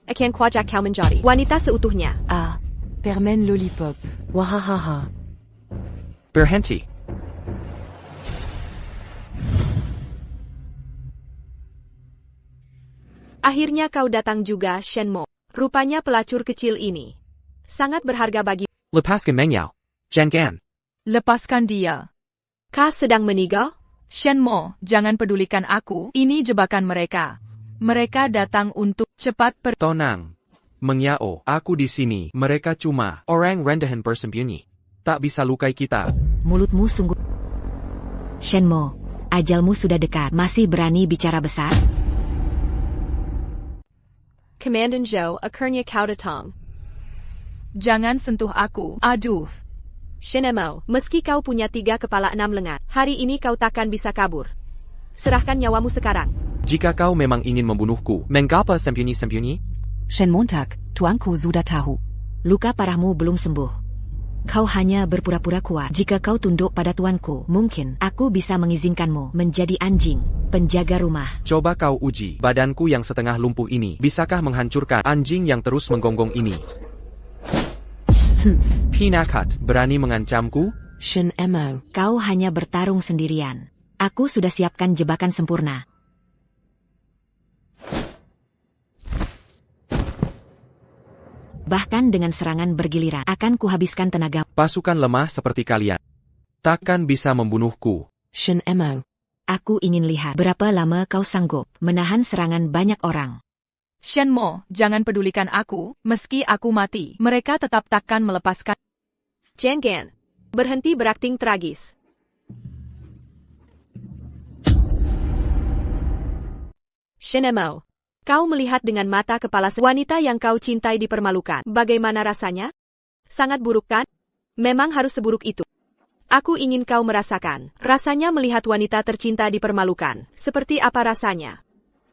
akan kuajak kau menjadi wanita seutuhnya. Permen lollipop. Wahahaha. Berhenti. Akhirnya kau datang juga, Shenmo. Rupanya pelacur kecil ini sangat berharga bagi. Lepaskan Mengyao. Jangan. Lepaskan dia. Kau sedang meninggal? Shenmo, jangan pedulikan aku. Ini jebakan mereka. Mereka datang untuk cepat Tenang. Mengyao, aku di sini. Mereka cuma orang rendahan bersembunyi. Tak bisa lukai kita. Mulutmu sungguh. Shenmo, ajalmu sudah dekat. Masih berani bicara besar? Komandan Zhou, akhirnya kau datang. Jangan sentuh aku. Aduh. Shenmo, meski kau punya 3 kepala 6 lengan, hari ini kau takkan bisa kabur. Serahkan nyawamu sekarang. Jika kau memang ingin membunuhku, mengapa sembunyi-sembunyi? Shenmontak, tuanku sudah tahu. Luka parahmu belum sembuh. Kau hanya berpura-pura kuat. Jika kau tunduk pada tuanku, mungkin aku bisa mengizinkanmu menjadi anjing penjaga rumah. Coba kau uji, badanku yang setengah lumpuh ini, bisakah menghancurkan anjing yang terus menggonggong ini? Pinakat, berani mengancamku? Shenmo, kau hanya bertarung sendirian. Aku sudah siapkan jebakan sempurna. Bahkan dengan serangan bergiliran, akan kuhabiskan tenaga. Pasukan lemah seperti kalian takkan bisa membunuhku. Shenmo, aku ingin lihat berapa lama kau sanggup menahan serangan banyak orang. Shenmo, jangan pedulikan aku. Meski aku mati, mereka tetap takkan melepaskan. Jangan. Berhenti berakting tragis. Shenmo, kau melihat dengan mata kepala wanita yang kau cintai dipermalukan. Bagaimana rasanya? Sangat buruk kan? Memang harus seburuk itu. Aku ingin kau merasakan. Rasanya melihat wanita tercinta dipermalukan. Seperti apa rasanya?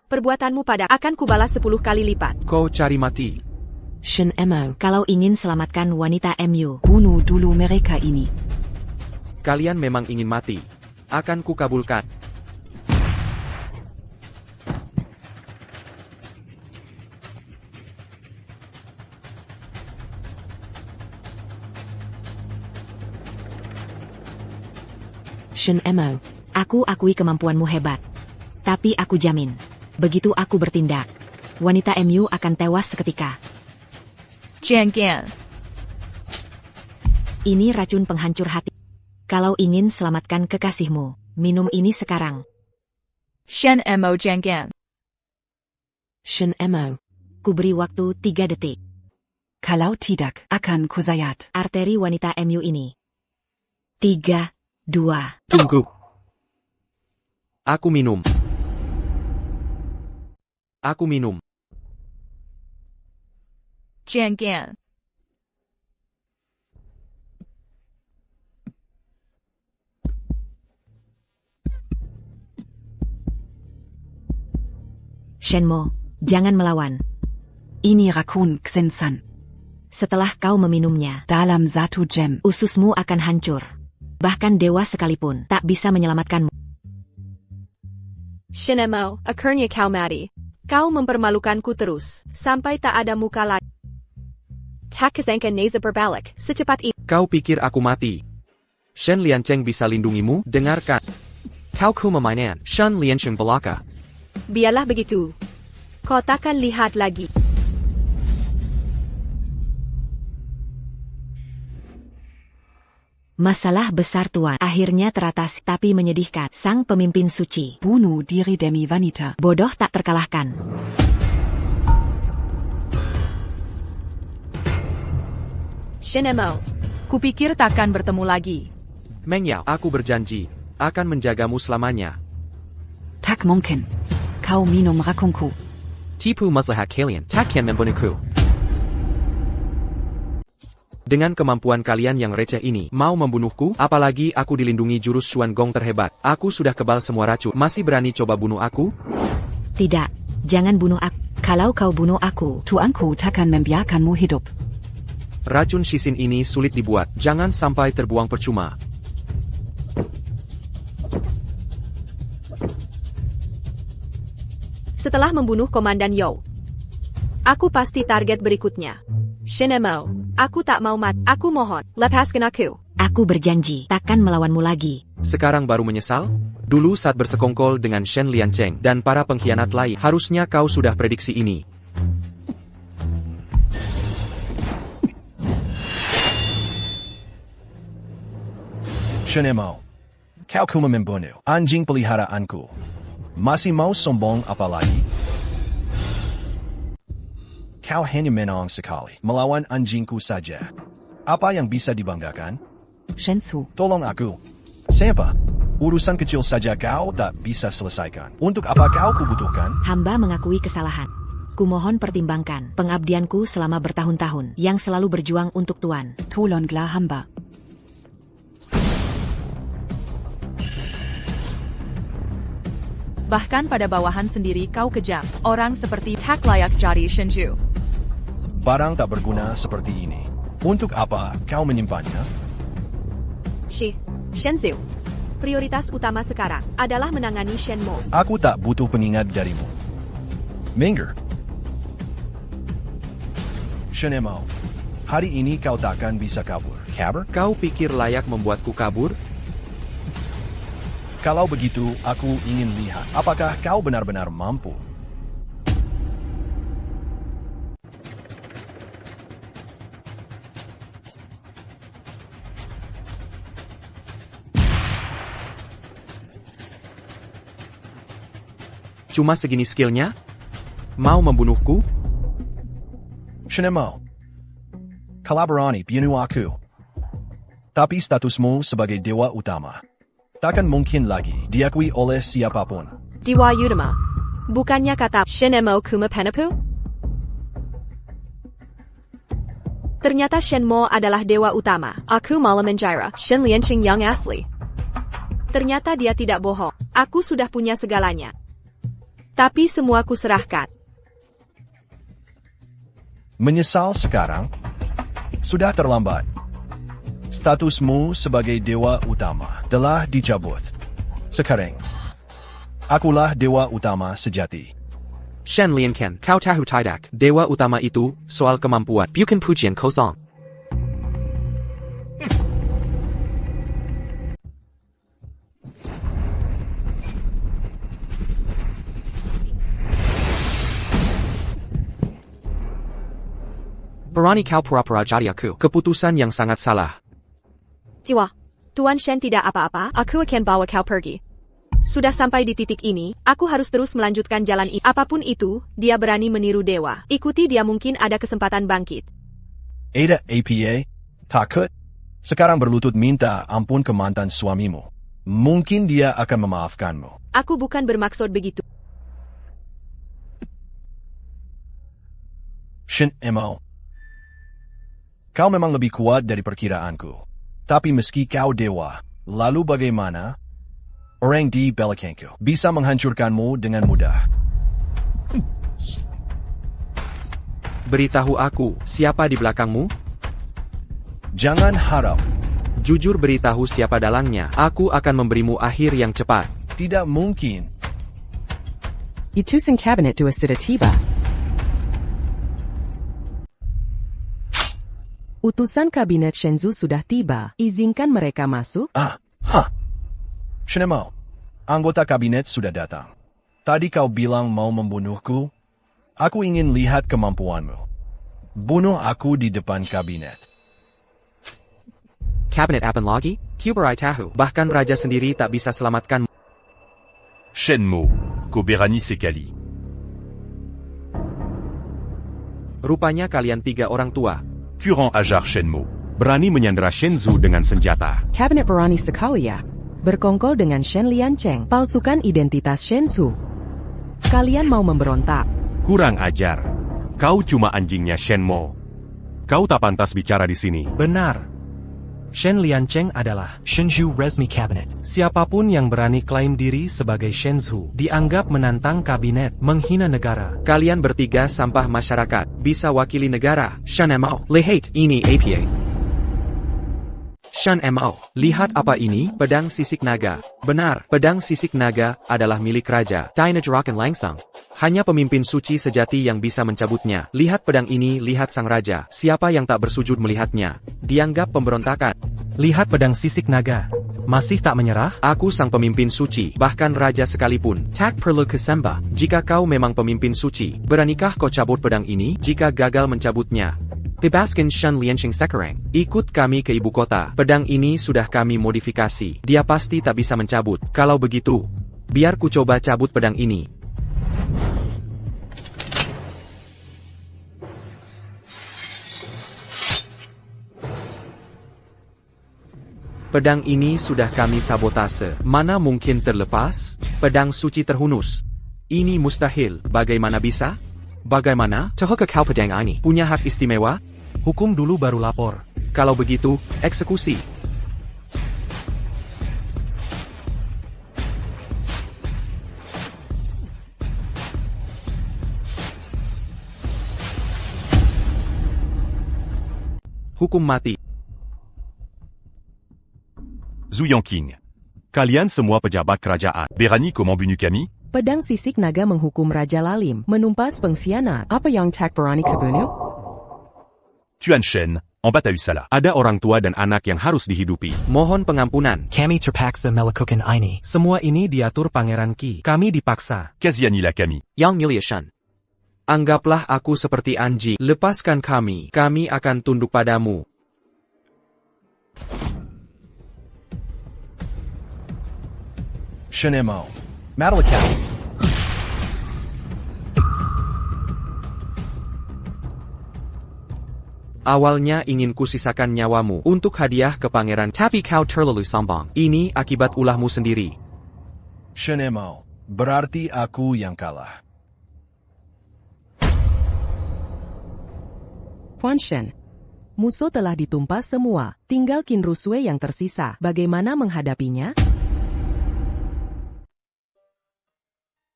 Perbuatanmu pada akan kubalas 10 kali lipat. Kau cari mati. Shenmo, Kalau ingin selamatkan wanita MU, bunuh dulu mereka ini. Kalian memang ingin mati. Akan kukabulkan. Shenmo, aku akui kemampuanmu hebat. Tapi aku jamin, begitu aku bertindak, wanita MU akan tewas seketika. Jangan. Ini racun penghancur hati. Kalau ingin selamatkan kekasihmu, minum ini sekarang. Shenmo, jangan. Shenmo, Kuberi waktu 3 detik. kalau tidak, akan kuzayat Arteri wanita MU ini. 3, 2. Tunggu. Aku minum. Aku minum. Jangan. Shenmo, jangan melawan. Ini rakun Xensan. Setelah kau meminumnya, Dalam 1 jam, ususmu akan hancur. Bahkan dewa sekalipun tak bisa menyelamatkanmu. Shenmo, akhirnya kau mati. Kau mempermalukanku terus, sampai tak ada muka lagi. Tak kesangka Neza berbalik, secepat ini. Kau pikir aku mati? Shen Liancheng bisa lindungimu? Dengarkan. Kau ku memainkan Shen Liancheng belaka. Biarlah begitu. Kau takkan lihat lagi. Masalah besar Tuan akhirnya teratasi, tapi menyedihkan. Sang pemimpin suci. Bunuh diri demi wanita. Bodoh tak terkalahkan. Shen Mo, kupikir takkan bertemu lagi. Meng Yao, aku berjanji akan menjagamu selamanya. Tak mungkin. Kau minum racunku. Tipu maslahat kalian takkan membunuhku. Dengan kemampuan kalian yang receh ini, mau membunuhku? Apalagi aku dilindungi jurus Xuan Gong terhebat. Aku sudah kebal semua racun. Masih berani coba bunuh aku? Tidak, jangan bunuh aku. Kalau kau bunuh aku, tuanku takkan membiarkanmu hidup. Racun Shisin ini sulit dibuat. Jangan sampai terbuang percuma. Setelah membunuh Komandan Yao, aku pasti target berikutnya. Shen Mo, aku tak mau mati. Aku mohon, lepaskan aku. Aku berjanji, takkan melawanmu lagi. Sekarang baru menyesal? Dulu saat bersekongkol dengan Shen Liancheng dan para pengkhianat lain, harusnya kau sudah prediksi ini. Shen Mo, kau cuma membunuh anjing peliharaanku. Masih mau sombong apa lagi? Kau hanya menang sekali, melawan anjingku saja. Apa yang bisa dibanggakan? Shensu, tolong aku. Siapa? Urusan kecil saja kau tak bisa selesaikan. Untuk apa kau kubutuhkan? Hamba mengakui kesalahan. Kumohon pertimbangkan pengabdianku selama bertahun-tahun yang selalu berjuang untuk Tuan. Tolonglah hamba. Bahkan pada bawahan sendiri kau kejam. Orang seperti tak layak jadi Shenju. Barang tak berguna seperti ini. Untuk apa kau menyimpannya? Shenzu. Prioritas utama sekarang adalah menangani Shen Mo. Aku tak butuh pengingat darimu. Minggir. Shen Mo, hari ini kau takkan bisa kabur. Kabur? Kau pikir layak membuatku kabur? Kalau begitu, aku ingin lihat apakah kau benar-benar mampu. Cuma segini skillnya? Mau membunuhku? Shen Mo, kalaborani bunuh aku. Tapi statusmu sebagai dewa utama takkan mungkin lagi diakui oleh siapapun. Dewa Utama. Bukannya kata Shen Mo kuma penapu? Ternyata Shen Mo adalah dewa utama. Aku malah mengira Shen Liancheng yang asli. Ternyata dia tidak bohong. Aku sudah punya segalanya. Tapi semua kuserahkan. Menyesal sekarang? Sudah terlambat. Statusmu sebagai dewa utama telah dicabut. Sekarang, akulah dewa utama sejati. Shen Lianchen, kau tahu tidak, dewa utama itu soal kemampuan. Bukan pujian kosong. Berani kau pura-pura jadi aku. Keputusan yang sangat salah. Dewa, Tuan Shen tidak apa-apa, aku akan bawa kau pergi. Sudah sampai di titik ini, aku harus terus melanjutkan jalan ini. Apapun itu, dia berani meniru dewa. Ikuti dia, mungkin ada kesempatan bangkit. Ada APA? Takut? Sekarang berlutut minta ampun ke mantan suamimu. Mungkin dia akan memaafkanmu. Aku bukan bermaksud begitu. Shen Mo, kau memang lebih kuat dari perkiraanku. Tapi meski kau dewa, lalu bagaimana? Orang di belakangku bisa menghancurkanmu dengan mudah. Beritahu aku, siapa di belakangmu? Jangan harap. Jujur beritahu siapa dalangnya. Aku akan memberimu akhir yang cepat. Tidak mungkin. Utusan Cabinet to Asida Tiba. Utusan Kabinet Shenzhou sudah tiba. Izinkan mereka masuk? Shen Mo, anggota kabinet sudah datang. Tadi kau bilang mau membunuhku. Aku ingin lihat kemampuanmu. Bunuh aku di depan kabinet. Cabinet apan lagi? Kuberai tahu. Bahkan raja sendiri tak bisa selamatkan. Shenmo, Koberani Sekali. Rupanya kalian 3 orang tua. Kurang ajar Shenmo. Berani menyandera Shenzhou dengan senjata. Cabinet Berani Sekalia. Berkongkol dengan Shen Liancheng. Palsukan identitas Shenzhou. Kalian mau memberontak. Kurang ajar. Kau cuma anjingnya Shenmo. Kau tak pantas bicara di sini. Benar. Shen Liancheng adalah Shenzhou Resmi Cabinet. Siapapun yang berani klaim diri sebagai Shenzhou dianggap menantang kabinet, menghina negara. Kalian bertiga sampah masyarakat. Bisa wakili negara. Shen Mo. Lihat ini APA. Shen Mo. Lihat apa ini? Pedang sisik naga. Benar, pedang sisik naga adalah milik raja. Dinajarakan langsung. Hanya pemimpin suci sejati yang bisa mencabutnya. Lihat pedang ini, lihat sang raja. Siapa yang tak bersujud melihatnya? Dianggap pemberontakan. Lihat pedang sisik naga. Masih tak menyerah? Aku sang pemimpin suci, bahkan raja sekalipun. Tak perlu kesembah. Jika kau memang pemimpin suci, beranikah kau cabut pedang ini? Jika gagal mencabutnya, bebaskan Shen Liancheng sekarang. Ikut kami ke ibu kota. Pedang ini sudah kami modifikasi. Dia pasti tak bisa mencabut. Kalau begitu, biar ku coba cabut pedang ini. Pedang ini sudah kami sabotase. Mana mungkin terlepas? Pedang suci terhunus. Ini mustahil. Bagaimana bisa? Bagaimana? Tahukah kau pedang ini punya hak istimewa? Hukum dulu baru lapor. Kalau begitu, eksekusi. Hukum mati. Zhu Yongqing. Kalian semua pejabat kerajaan. Berani comment bunu kami? Pedang sisik naga menghukum Raja Lalim, menumpas pengkhianat. Apa yang Tak Berani Kebunuh? Tuan Shen, en Batausala. Ada orang tua dan anak yang harus dihidupi. Mohon pengampunan. Kami terpaksa melakukan ini. Semua ini diatur Pangeran Qi. Kami dipaksa. Kazianila kami. Yang mulia Shen. Anggaplah aku seperti anjing. Lepaskan kami. Kami akan tunduk padamu. Shen Mo. Madalakat. Awalnya ingin kusisakan nyawamu untuk hadiah ke pangeran, tapi kau terlalu sombong. Ini akibat ulahmu sendiri. Shen Mo. Berarti aku yang kalah. Tuan Shen. Musuh telah ditumpas semua, tinggal Qin Rusui yang tersisa. Bagaimana menghadapinya?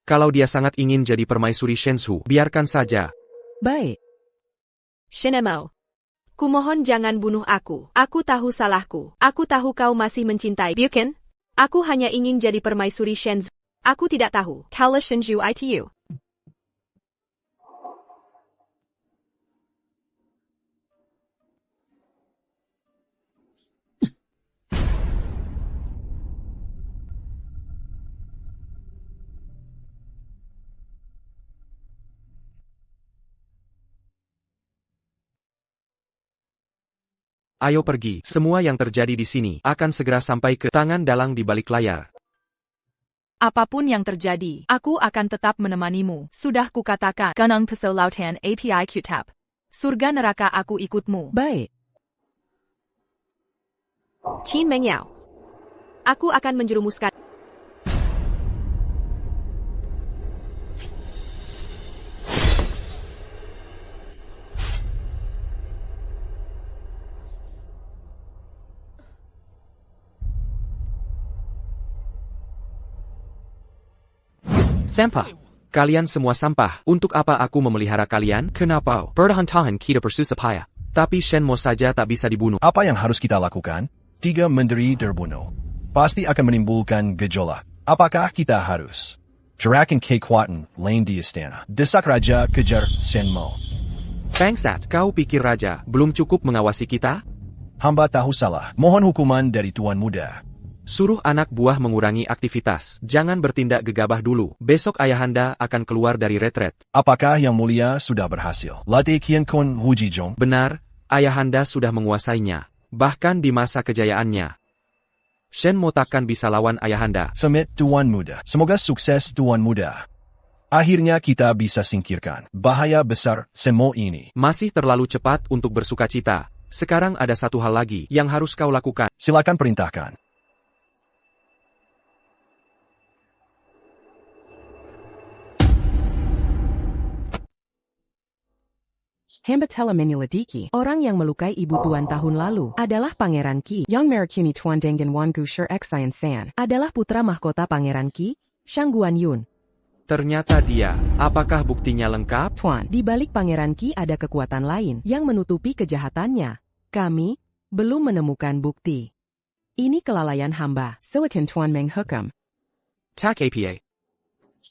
Kalau dia sangat ingin jadi permaisuri Shenzhou, biarkan saja. Baik. Shen Mo. Kumohon jangan bunuh aku. Aku tahu salahku. Aku tahu kau masih mencintai Bukan? Aku hanya ingin jadi permaisuri Shenzhou. Aku tidak tahu. Kalau Shenzhou itu. Ayo pergi. Semua yang terjadi di sini akan segera sampai ke tangan dalang di balik layar. Apapun yang terjadi, aku akan tetap menemanimu. Sudah kukatakan, Ganang Pesau Lautan API Kitab. Surga neraka aku ikutmu. Baik. Qin Mengyao. Aku akan menjerumuskan. Sampah. Kalian semua sampah. Untuk apa aku memelihara kalian? Kenapa? Bertahan-tahan kita bersusah. Tapi Shenmo saja tak bisa dibunuh. Apa yang harus kita lakukan? 3 menteri terbunuh. Pasti akan menimbulkan gejolak. Apakah kita harus gerakan kekuatan lain di istana? Desak raja kejar Shenmo. Bangsat, kau pikir raja belum cukup mengawasi kita? Hamba tahu salah. Mohon hukuman dari Tuan Muda. Suruh anak buah mengurangi aktivitas. Jangan bertindak gegabah dulu. Besok ayahanda akan keluar dari retret. Apakah yang mulia sudah berhasil? Latih Qian Kun Wujijong? Benar, ayahanda sudah menguasainya. Bahkan di masa kejayaannya, Shen Mo takkan bisa lawan ayahanda. Selamat Tuan Muda. Semoga sukses Tuan Muda. Akhirnya kita bisa singkirkan bahaya besar Shen Mo ini. Masih terlalu cepat untuk bersukacita. Sekarang ada satu hal lagi yang harus kau lakukan. Silakan perintahkan. Hamba telah menyelidiki. Orang yang melukai ibu tuan tahun lalu adalah Pangeran Qi. Yang merekuni Tuan Dengan Wan Gusher Xian San adalah putra mahkota Pangeran Qi, Shang Guanyun. Ternyata dia. Apakah buktinya lengkap? Tuan, di balik Pangeran Qi ada kekuatan lain yang menutupi kejahatannya. Kami belum menemukan bukti. Ini kelalaian hamba. Silakan Tuan menghukum. Tak apa.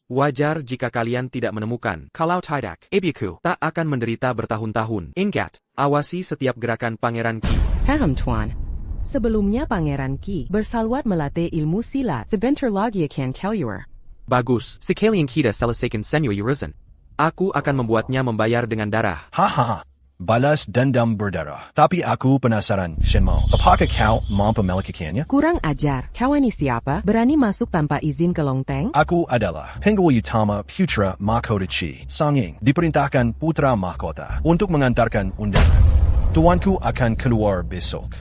Wajar jika kalian tidak menemukan. Kalau tidak, ibuku tak akan menderita bertahun-tahun. Ingat, awasi setiap gerakan Pangeran Qi. Paham Tuan. Sebelumnya Pangeran Qi bersalwat melatih ilmu silat. Sebentar lagi akan keluar. Bagus, sekalian kita selesaikan semua urusan. Aku akan membuatnya membayar dengan darah. Hahaha. Balas dendam berdarah. Tapi aku penasaran, Shen Mo. Apakah kau mampu melakukannya? Kurang ajar. Kau ini siapa? Berani masuk tanpa izin ke Longteng? Aku adalah Penggawa Utama Putra Mahkota Qi. Sang Ying diperintahkan Putra Mahkota untuk mengantarkan undangan. Tuanku akan keluar besok.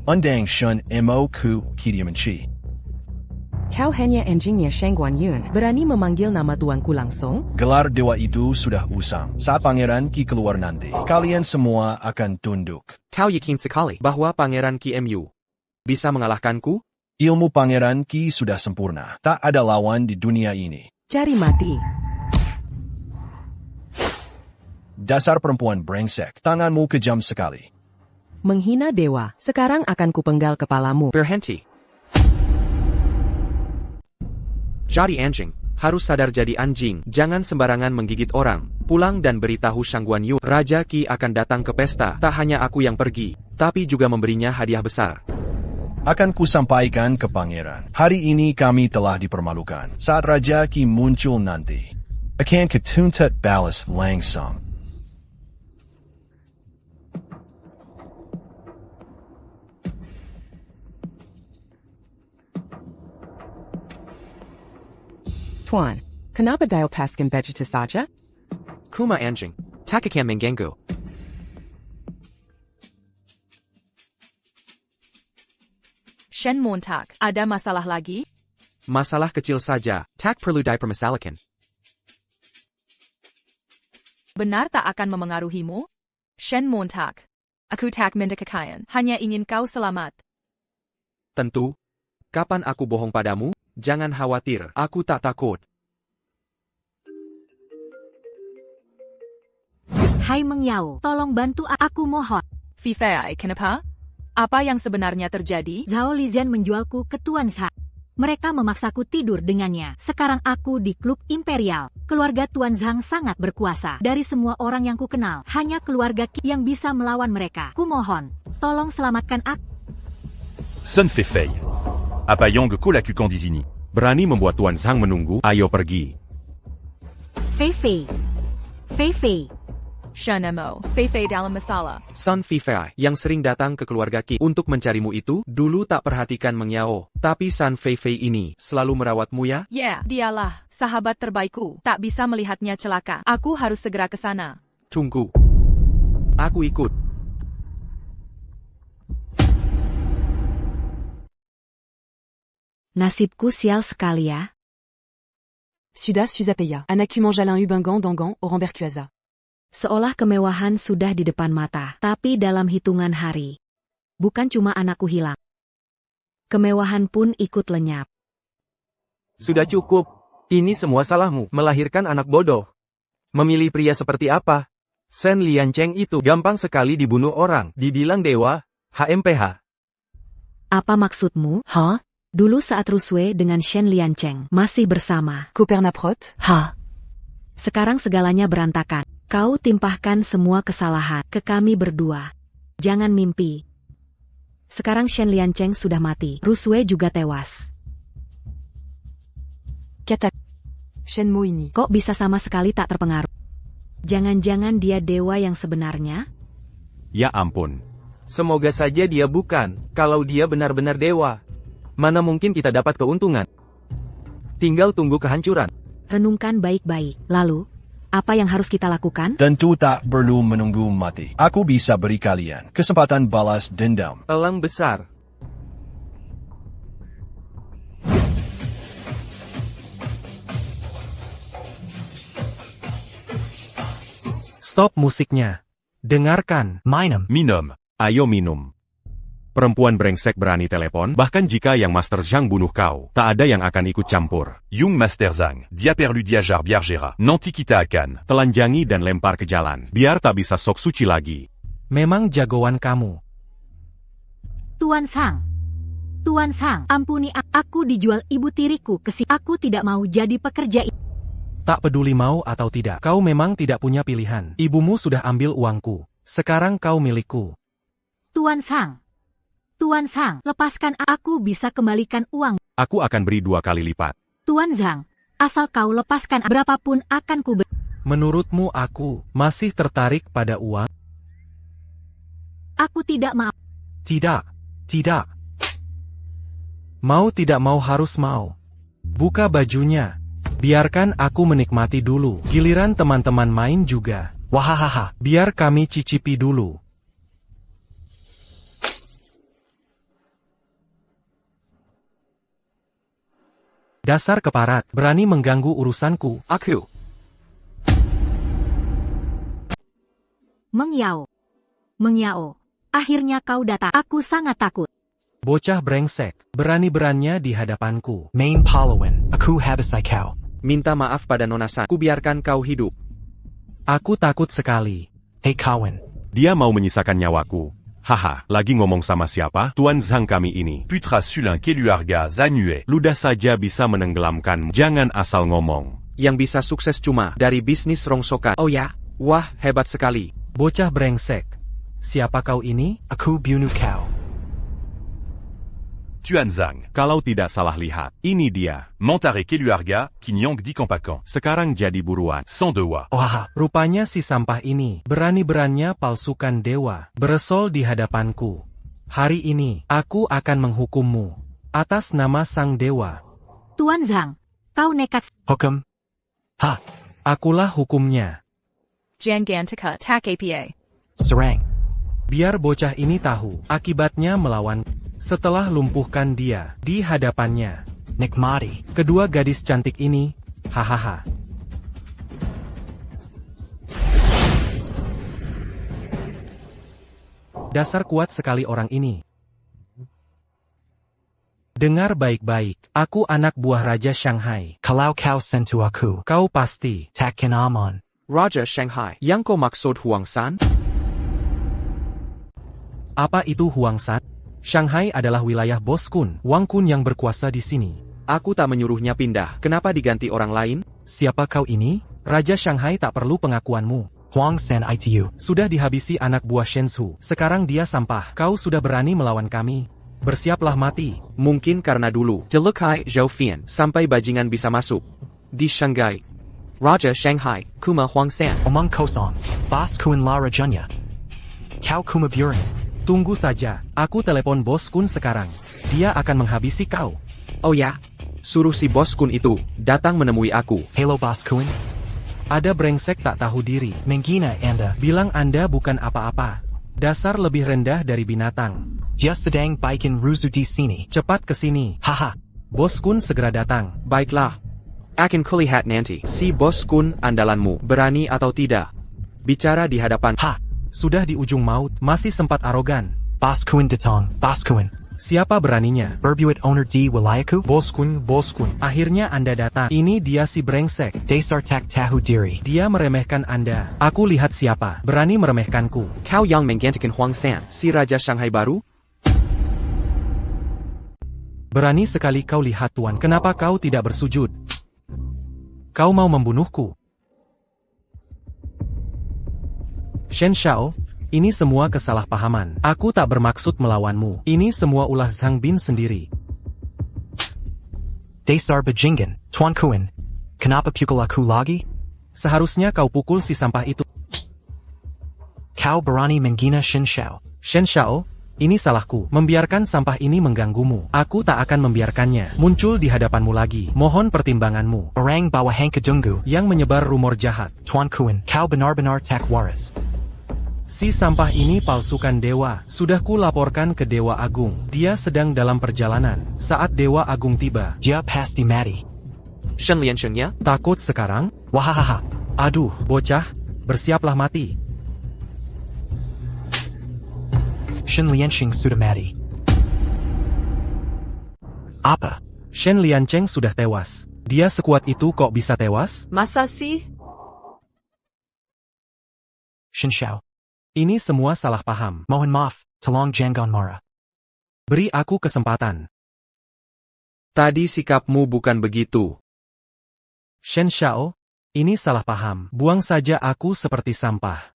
Undang Shen Mo ku kediaman Qi. Kau hanya anjingnya Shang Guanyun. Berani memanggil nama tuanku langsung? Gelar dewa itu sudah usang. Saat Pangeran Qi keluar nanti, kalian semua akan tunduk. Kau yakin sekali bahwa Pangeran Qi Mu bisa mengalahkanku? Ilmu Pangeran Qi sudah sempurna. Tak ada lawan di dunia ini. Cari mati. Dasar perempuan brengsek. Tanganmu kejam sekali. Menghina dewa. Sekarang akan kupenggal kepalamu. Berhenti. Jadi anjing, harus sadar jadi anjing, jangan sembarangan menggigit orang. Pulang dan beritahu Shang Guanyu, Raja Qi akan datang ke pesta. Tak hanya aku yang pergi, tapi juga memberinya hadiah besar. Akan kusampaikan ke pangeran. Hari ini kami telah dipermalukan. Saat Raja Qi muncul nanti, akan ketuntut balas langsung. Tuan, kenapa dilepaskan begitu saja? Kuma anjing, tak akan mengganggu. Shen Montak, ada masalah lagi? Masalah kecil saja, tak perlu dipermasalahkan. Benar tak akan memengaruhimu? Shen Montak, aku tak minta kekayaan, hanya ingin kau selamat. Tentu. Kapan aku bohong padamu? Jangan khawatir, aku tak takut. Hai Meng Yao, tolong bantu aku mohon. Fifei, kenapa? Apa yang sebenarnya terjadi? Zhao Lizian menjualku ke Tuan Zhang. Mereka memaksaku tidur dengannya. Sekarang aku di klub imperial. Keluarga Tuan Zhang sangat berkuasa. Dari semua orang yang ku kenal, hanya keluarga Qi yang bisa melawan mereka. Kumohon, tolong selamatkan aku. Sun Fei. Apa Yong Ko la Kukandizini. Berani membuat Tuan Zhang menunggu, ayo pergi. Fei Fei. Fei Fei. Shen Mo, Fei dalam masalah. Sun Fifei, yang sering datang ke keluarga Qi untuk mencarimu itu, dulu tak perhatikan Meng Yao. Tapi Sun Fei ini, selalu merawatmu ya? Ya, dialah, sahabat terbaikku. Tak bisa melihatnya celaka. Aku harus segera ke sana. Tunggu. Aku ikut. Nasibku sial sekali ya. Suda Suzapeya, Anaku Manjalin Ubengan Dangan, Orambert Kuaza. Seolah kemewahan sudah di depan mata, tapi dalam hitungan hari. Bukan cuma anakku hilang. Kemewahan pun ikut lenyap. Sudah cukup. Ini semua salahmu, melahirkan anak bodoh. Memilih pria seperti apa? Shen Liancheng itu gampang sekali dibunuh orang, dibilang dewa, HMPH. Apa maksudmu? Hah? Dulu saat Ruswe dengan Shen Liancheng masih bersama. Kupernaprot? Ha. Sekarang segalanya berantakan. Kau timpahkan semua kesalahan ke kami berdua. Jangan mimpi. Sekarang Shen Liancheng sudah mati. Ruswe juga tewas. Kata Shen Mo ini. Kok bisa sama sekali tak terpengaruh? Jangan-jangan dia dewa yang sebenarnya? Ya ampun. Semoga saja dia bukan. Kalau dia benar-benar dewa, mana mungkin kita dapat keuntungan? Tinggal tunggu kehancuran. Renungkan baik-baik. Lalu, apa yang harus kita lakukan? Tentu tak perlu menunggu mati. Aku bisa beri kalian kesempatan balas dendam. Elang besar. Stop musiknya. Dengarkan. Minum. Ayo minum. Perempuan brengsek berani telepon, bahkan jika yang Master Zhang bunuh kau, tak ada yang akan ikut campur. Young Master Zhang, dia perlu diajar biargera. Nanti kita akan telanjangi dan lempar ke jalan, biar tak bisa sok suci lagi. Memang jagoan kamu. Tuan Zhang, ampuni aku dijual ibu tiriku ke sini. Aku tidak mau jadi pekerja. Tak peduli mau atau tidak, kau memang tidak punya pilihan. Ibumu sudah ambil uangku. Sekarang kau milikku. Tuan Zhang, lepaskan aku bisa kembalikan uang. Aku akan beri 2 kali lipat. Tuan Zhang, asal kau lepaskan berapapun akan ku beri. Menurutmu aku masih tertarik pada uang? Aku tidak mau. Tidak. Mau tidak mau harus mau. Buka bajunya. Biarkan aku menikmati dulu. Giliran teman-teman main juga. Wahahaha, biar kami cicipi dulu. Dasar keparat, berani mengganggu urusanku. Aku. Mengyao. Akhirnya kau datang. Aku sangat takut. Bocah brengsek, berani-beraninya di hadapanku. Main Pahlawan, aku habisai kau. Minta maaf pada Nona San. Ku biarkan kau hidup. Aku takut sekali. Hei kawan. Dia mau menyisakan nyawaku. Haha, lagi ngomong sama siapa? Tuan Zhang kami ini. Putra Sulin Keluarga Zanyue. Ludah saja bisa menenggelamkan. Jangan asal ngomong. Yang bisa sukses cuma dari bisnis rongsokan. Oh ya? Wah, hebat sekali. Bocah brengsek. Siapa kau ini? Aku bunuh kau. Tuan Zhang, Kalau tidak salah lihat, ini dia. Montare Keluarga, Kinyong di Kompakan. Sekarang jadi buruan. Sans dewa. Wah, rupanya si sampah ini berani-beraninya palsukan dewa, beresol di hadapanku. Hari ini, aku akan menghukummu atas nama sang dewa. Tuan Zhang, kau nekat. Hukum? Akulah hukumnya. Jangantika tak APA. Serang. Biar bocah ini tahu akibatnya melawan. Setelah lumpuhkan dia di hadapannya, nikmati kedua gadis cantik ini. Hahaha. Dasar kuat sekali orang ini. Dengar baik-baik, aku anak buah Raja Shanghai. Kalau kau sentuh aku, kau pasti takin aman. Raja Shanghai, yang kau maksud Huang San? Apa itu Huang San? Shanghai adalah wilayah Bos Kun, Wang Kun yang berkuasa di sini. Aku tak menyuruhnya pindah, kenapa diganti orang lain? Siapa kau ini? Raja Shanghai tak perlu pengakuanmu. Huang San itu sudah dihabisi anak buah Shenzhou. Sekarang dia sampah. Kau sudah berani melawan kami. Bersiaplah mati. Mungkin karena dulu Jelukai Zhoufian sampai bajingan bisa masuk di Shanghai. Raja Shanghai, kuma Huang San. Omong kosong. Bos Kun la rajanya. Kau kuma burin. Tunggu saja, aku telepon Bos Kun sekarang. Dia akan menghabisi kau. Oh ya? Suruh si Bos Kun itu datang menemui aku. Hello Bos Kun. Ada brengsek tak tahu diri. Menghina Anda. Bilang Anda bukan apa-apa. Dasar lebih rendah dari binatang. Just sedang bikin rusuh di sini. Cepat ke sini. Haha. Bos Kun segera datang. Baiklah. Akan kulihat nanti. Si Bos Kun andalanmu, berani atau tidak. Bicara di hadapan. Sudah di ujung maut, masih sempat arogan. Bos Kun datang. Bos Kun. Siapa beraninya? Berbuat owner di wilayahku? Bos Kun. Akhirnya Anda datang. Ini dia si brengsek. Dasar tak tahu diri. Dia meremehkan Anda. Aku lihat siapa. Berani meremehkanku. Kau yang menggantikan Huang San, si Raja Shanghai baru? Berani sekali kau lihat Tuan. Kenapa kau tidak bersujud? Kau mau membunuhku? Shen Shao, ini semua kesalahpahaman. Aku tak bermaksud melawanmu. Ini semua ulah Zhang Bin sendiri. Dasar bajingan, Tuan Kun. Kenapa pukul aku lagi? Seharusnya kau pukul si sampah itu. Kau berani menghina Shen Shao. Shen Xiao, ini salahku. Membiarkan sampah ini mengganggumu. Aku tak akan membiarkannya muncul di hadapanmu lagi. Mohon pertimbanganmu. Orang bawahan kedunggu yang menyebar rumor jahat. Tuan Kuan, kau benar-benar tak waras. Si sampah ini palsukan dewa. Sudah ku laporkan ke Dewa Agung. Dia sedang dalam perjalanan. Saat Dewa Agung tiba, dia pasti mati. Shen Liansheng ya? Takut sekarang? Wahahaha. Aduh, bocah, bersiaplah mati. Shen Liansheng sudah mati. Apa? Shen Liansheng sudah tewas. Dia sekuat itu kok bisa tewas? Masa sih? Shen Xiao. Ini semua salah paham. Mohon maaf, tolong jangan marah. Beri aku kesempatan. Tadi sikapmu bukan begitu. Shen Xiao, ini salah paham. Buang saja aku seperti sampah.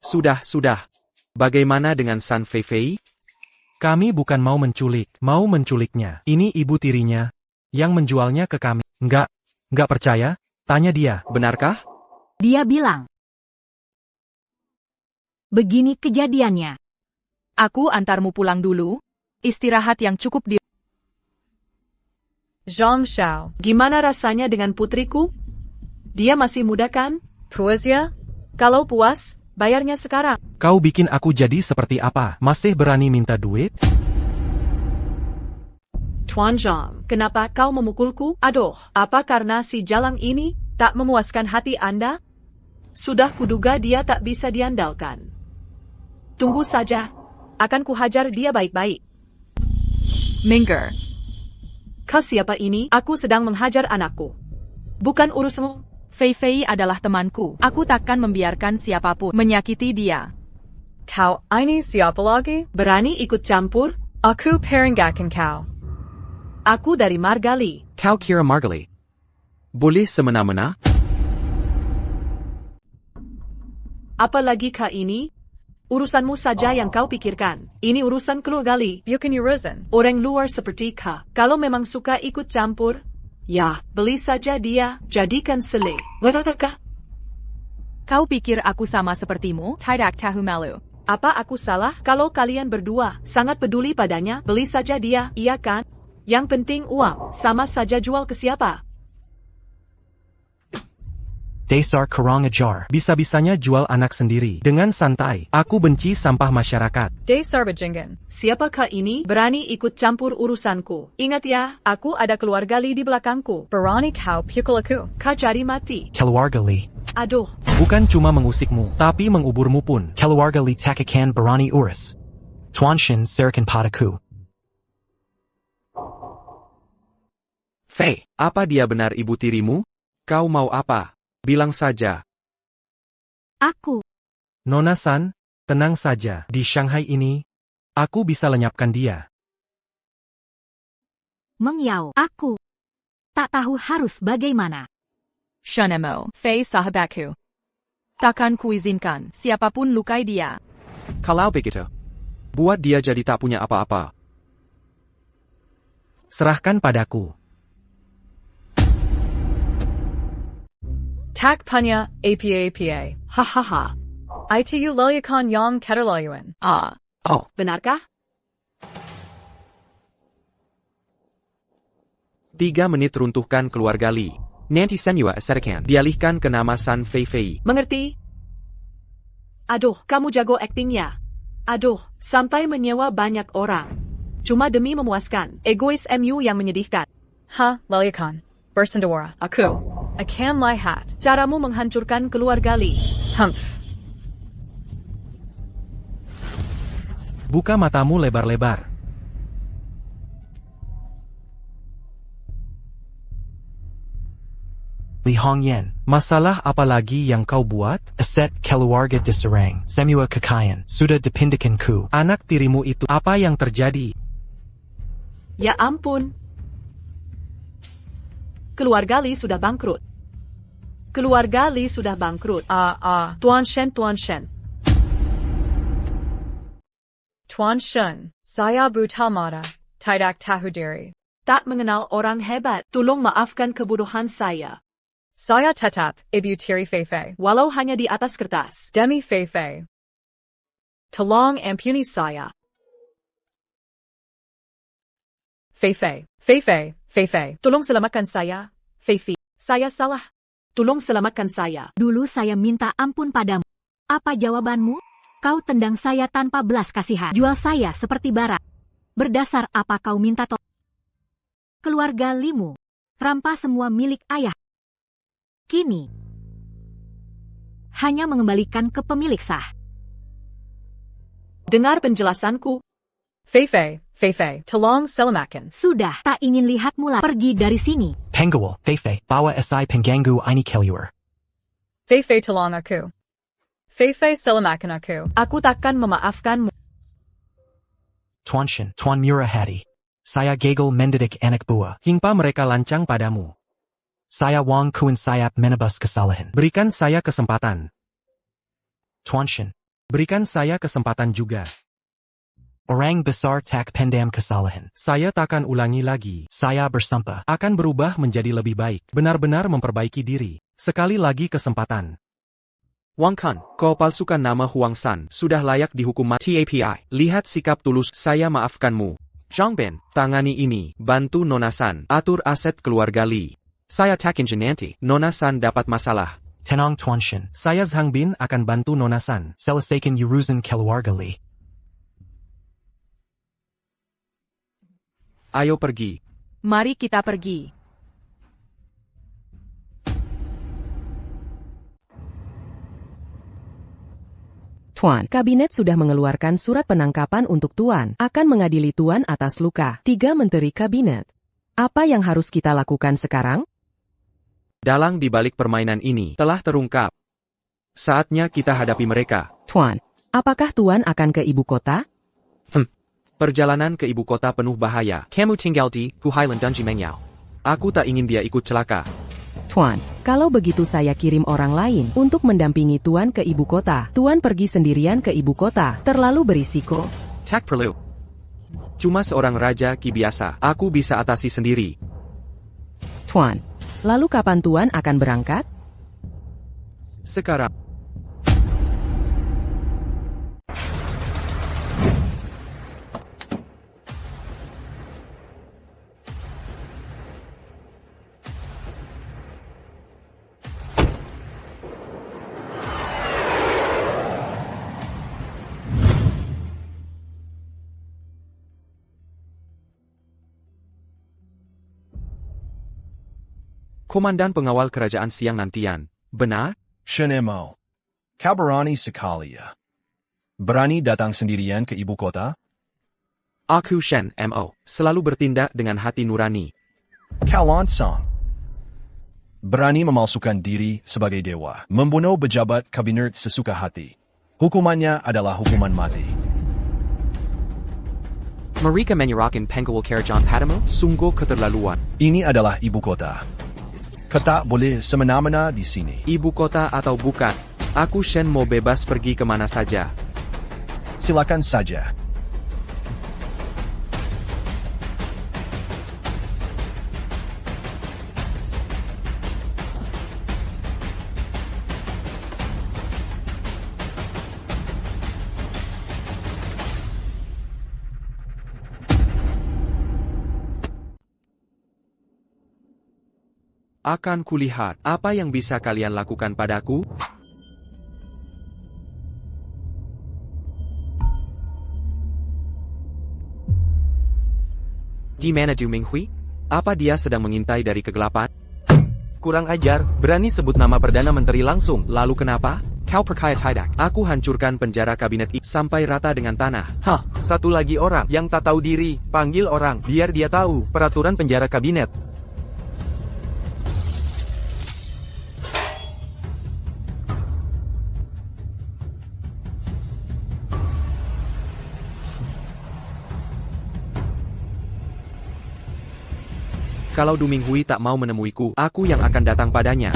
Sudah. Bagaimana dengan San Feifei? Kami bukan mau menculiknya. Ini ibu tirinya, yang menjualnya ke kami. Enggak percaya? Tanya dia. Benarkah? Dia bilang. Begini kejadiannya. Aku antarmu pulang dulu. Istirahat yang cukup di... Zhang Xiao, gimana rasanya dengan putriku? Dia masih muda kan? Puas ya? Kalau puas, bayarnya sekarang. Kau bikin aku jadi seperti apa? Masih berani minta duit? Tuan Zhang, kenapa kau memukulku? Aduh, apa karena si Jalang ini tak memuaskan hati Anda? Sudah kuduga dia tak bisa diandalkan. Tunggu saja, akan kuhajar dia baik-baik. Minggir. Kau siapa ini? Aku sedang menghajar anakku. Bukan urusmu. Feifei adalah temanku. Aku takkan membiarkan siapapun menyakiti dia. Kau ini siapa lagi? Berani ikut campur? Aku peringatan kau. Aku dari Margali. Kau kira Margali? Boleh semena-mena? Apalagi kau ini? Urusanmu saja yang kau pikirkan. Ini urusan keluargali. Bukan urusan orang luar seperti kau. Kalau memang suka ikut campur, ya, beli saja dia, jadikan sele. Wadatkah? Kau pikir aku sama sepertimu? Tidak tahu malu. Apa aku salah? Kalau kalian berdua sangat peduli padanya, beli saja dia, iya kan? Yang penting uang, sama saja jual ke siapa? Dasar kurang ajar. Bisa-bisanya jual anak sendiri. Dengan santai. Aku benci sampah masyarakat. Dasar bajingan. Siapakah ini? Berani ikut campur urusanku. Ingat ya, aku ada keluarga Li di belakangku. Berani kau pukul aku. Kau cari mati. Keluarga Li. Aduh. Bukan cuma mengusikmu, tapi menguburmu pun. Keluarga Li tak akan berani urus. Tuan Shen serahkan padaku. Fei, apa dia benar ibu tirimu? Kau mau apa? Bilang saja. Aku. Nona San, tenang saja. Di Shanghai ini, aku bisa lenyapkan dia. Meng Yao, aku. Tak tahu harus bagaimana. Shenemo, Fei sahabatku. Takkan kuizinkan siapapun lukai dia. Kalau begitu, buat dia jadi tak punya apa-apa. Serahkan padaku. Tak punya apa-apa. Hahaha. ITU layakan yang keterlaluan. Oh, benarkah? 3 menit runtuhkan keluarga Li. Nanti semua asalkan dialihkan ke nama San Feifei. Mengerti? Aduh, kamu jago aktingnya. Aduh, sampai menyewa banyak orang. Cuma demi memuaskan egois MU yang menyedihkan. Layakan. Bersendawara. Aku akan lihat caramu menghancurkan keluarga Li. Buka matamu lebar-lebar. Li Hongyan. Masalah apa lagi yang kau buat? Aset keluarga diserang. Semua kekayaan sudah dipindahkanku. Anak tirimu itu apa yang terjadi? Ya ampun. Keluarga Li sudah bangkrut. Keluarga Li sudah bangkrut. Tuan Shen. Tuan Shen, saya buta mata. Tidak tahu diri. Tak mengenal orang hebat. Tolong maafkan kebodohan saya. Saya tetap ibu tiri Feifei. Walau hanya di atas kertas. Demi Feifei. Tolong ampuni saya. Feifei, tolong selamatkan saya. Feifi, saya salah. Tolong selamatkan saya. Dulu saya minta ampun padamu. Apa jawabanmu? Kau tendang saya tanpa belas kasihan. Jual saya seperti barang. Berdasar apa kau minta keluarga Limu. Rampas semua milik ayah. Kini, hanya mengembalikan ke pemilik sah. Dengar penjelasanku. Feifei, tolong selamatkan. Sudah, tak ingin lihatmu lah. Pergi dari sini. Penggawal, Feifei, bawa esai pengganggu ini keluar. Feifei, tolong aku. Feifei, selamatkan aku. Aku takkan memaafkanmu. Tuan Shen, Tuan Murah Hati. Saya gagal mendidik anak buah. Hingga mereka lancang padamu. Saya Wang Kuan Sayap menebas kesalahan. Berikan saya kesempatan. Tuan Shen. Berikan saya kesempatan juga. Orang besar tak pendam kesalahan. Saya takkan ulangi lagi. Saya bersumpah. Akan berubah menjadi lebih baik. Benar-benar memperbaiki diri. Sekali lagi kesempatan. Wang Kan, kau palsukan nama Huang San. Sudah layak dihukum mati. TAPI. Lihat sikap tulus. Saya maafkanmu. Zhang Ben, tangani ini. Bantu Nona San. Atur aset keluarga Li. Saya tak ingin nanti Nona San dapat masalah. Tenang Tuan Shen. Saya Zhang Bin akan bantu Nona San. Selesaikan urusan keluarga Li. Ayo pergi. Mari kita pergi. Tuan, kabinet sudah mengeluarkan surat penangkapan untuk Tuan, akan mengadili Tuan atas luka. 3 menteri kabinet. Apa yang harus kita lakukan sekarang? Dalang di balik permainan ini telah terungkap. Saatnya kita hadapi mereka. Tuan, apakah Tuan akan ke ibu kota? Perjalanan ke ibu kota penuh bahaya. Kamu tinggal di Huailan dan Jimengyao. Aku tak ingin dia ikut celaka. Tuan, kalau begitu saya kirim orang lain untuk mendampingi Tuan ke ibu kota. Tuan pergi sendirian ke ibu kota, terlalu berisiko. Tak perlu. Cuma seorang raja ki biasa. Aku bisa atasi sendiri. Tuan, lalu kapan Tuan akan berangkat? Sekarang. Komandan pengawal kerajaan siang nantian, benar? Shen Mo. Kau berani sekali ya. Berani datang sendirian ke ibu kota? Aku Shen Mo, selalu bertindak dengan hati nurani. Kau lancang. Berani memalsukan diri sebagai dewa, membunuh pejabat kabinet sesuka hati. Hukumannya adalah hukuman mati. Mereka menyerahkan pengawal kerajaan padamu, sungguh keterlaluan. Ini adalah ibu kota. Kau tak boleh semena-mena di sini. Ibu kota atau bukan, aku Shen mau bebas pergi kemana saja. Silakan saja. Akan kulihat apa yang bisa kalian lakukan padaku. Di mana Du Minghui? Apa dia sedang mengintai dari kegelapan? Kurang ajar, berani sebut nama Perdana Menteri langsung. Lalu kenapa? Kau percaya tidak? Aku hancurkan penjara kabinet ini sampai rata dengan tanah. Hah, satu lagi orang yang tak tahu diri. Panggil orang, biar dia tahu peraturan penjara kabinet. Kalau Du Minghui tak mau menemuiku, aku yang akan datang padanya.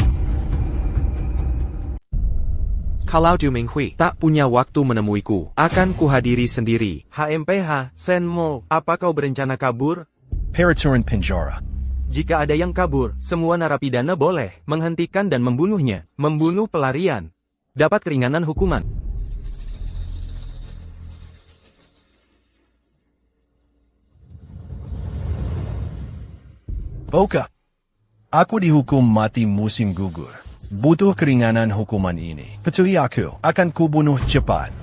Kalau Du Minghui tak punya waktu menemuiku, akan kuhadiri sendiri. HMPH, Shen Mo, apa kau berencana kabur? Peraturan penjara. Jika ada yang kabur, semua narapidana boleh menghentikan dan membunuhnya. Membunuh pelarian dapat keringanan hukuman. Oka. Aku dihukum mati musim gugur. Butuh keringanan hukuman ini. Petuli aku akan kubunuh cepat.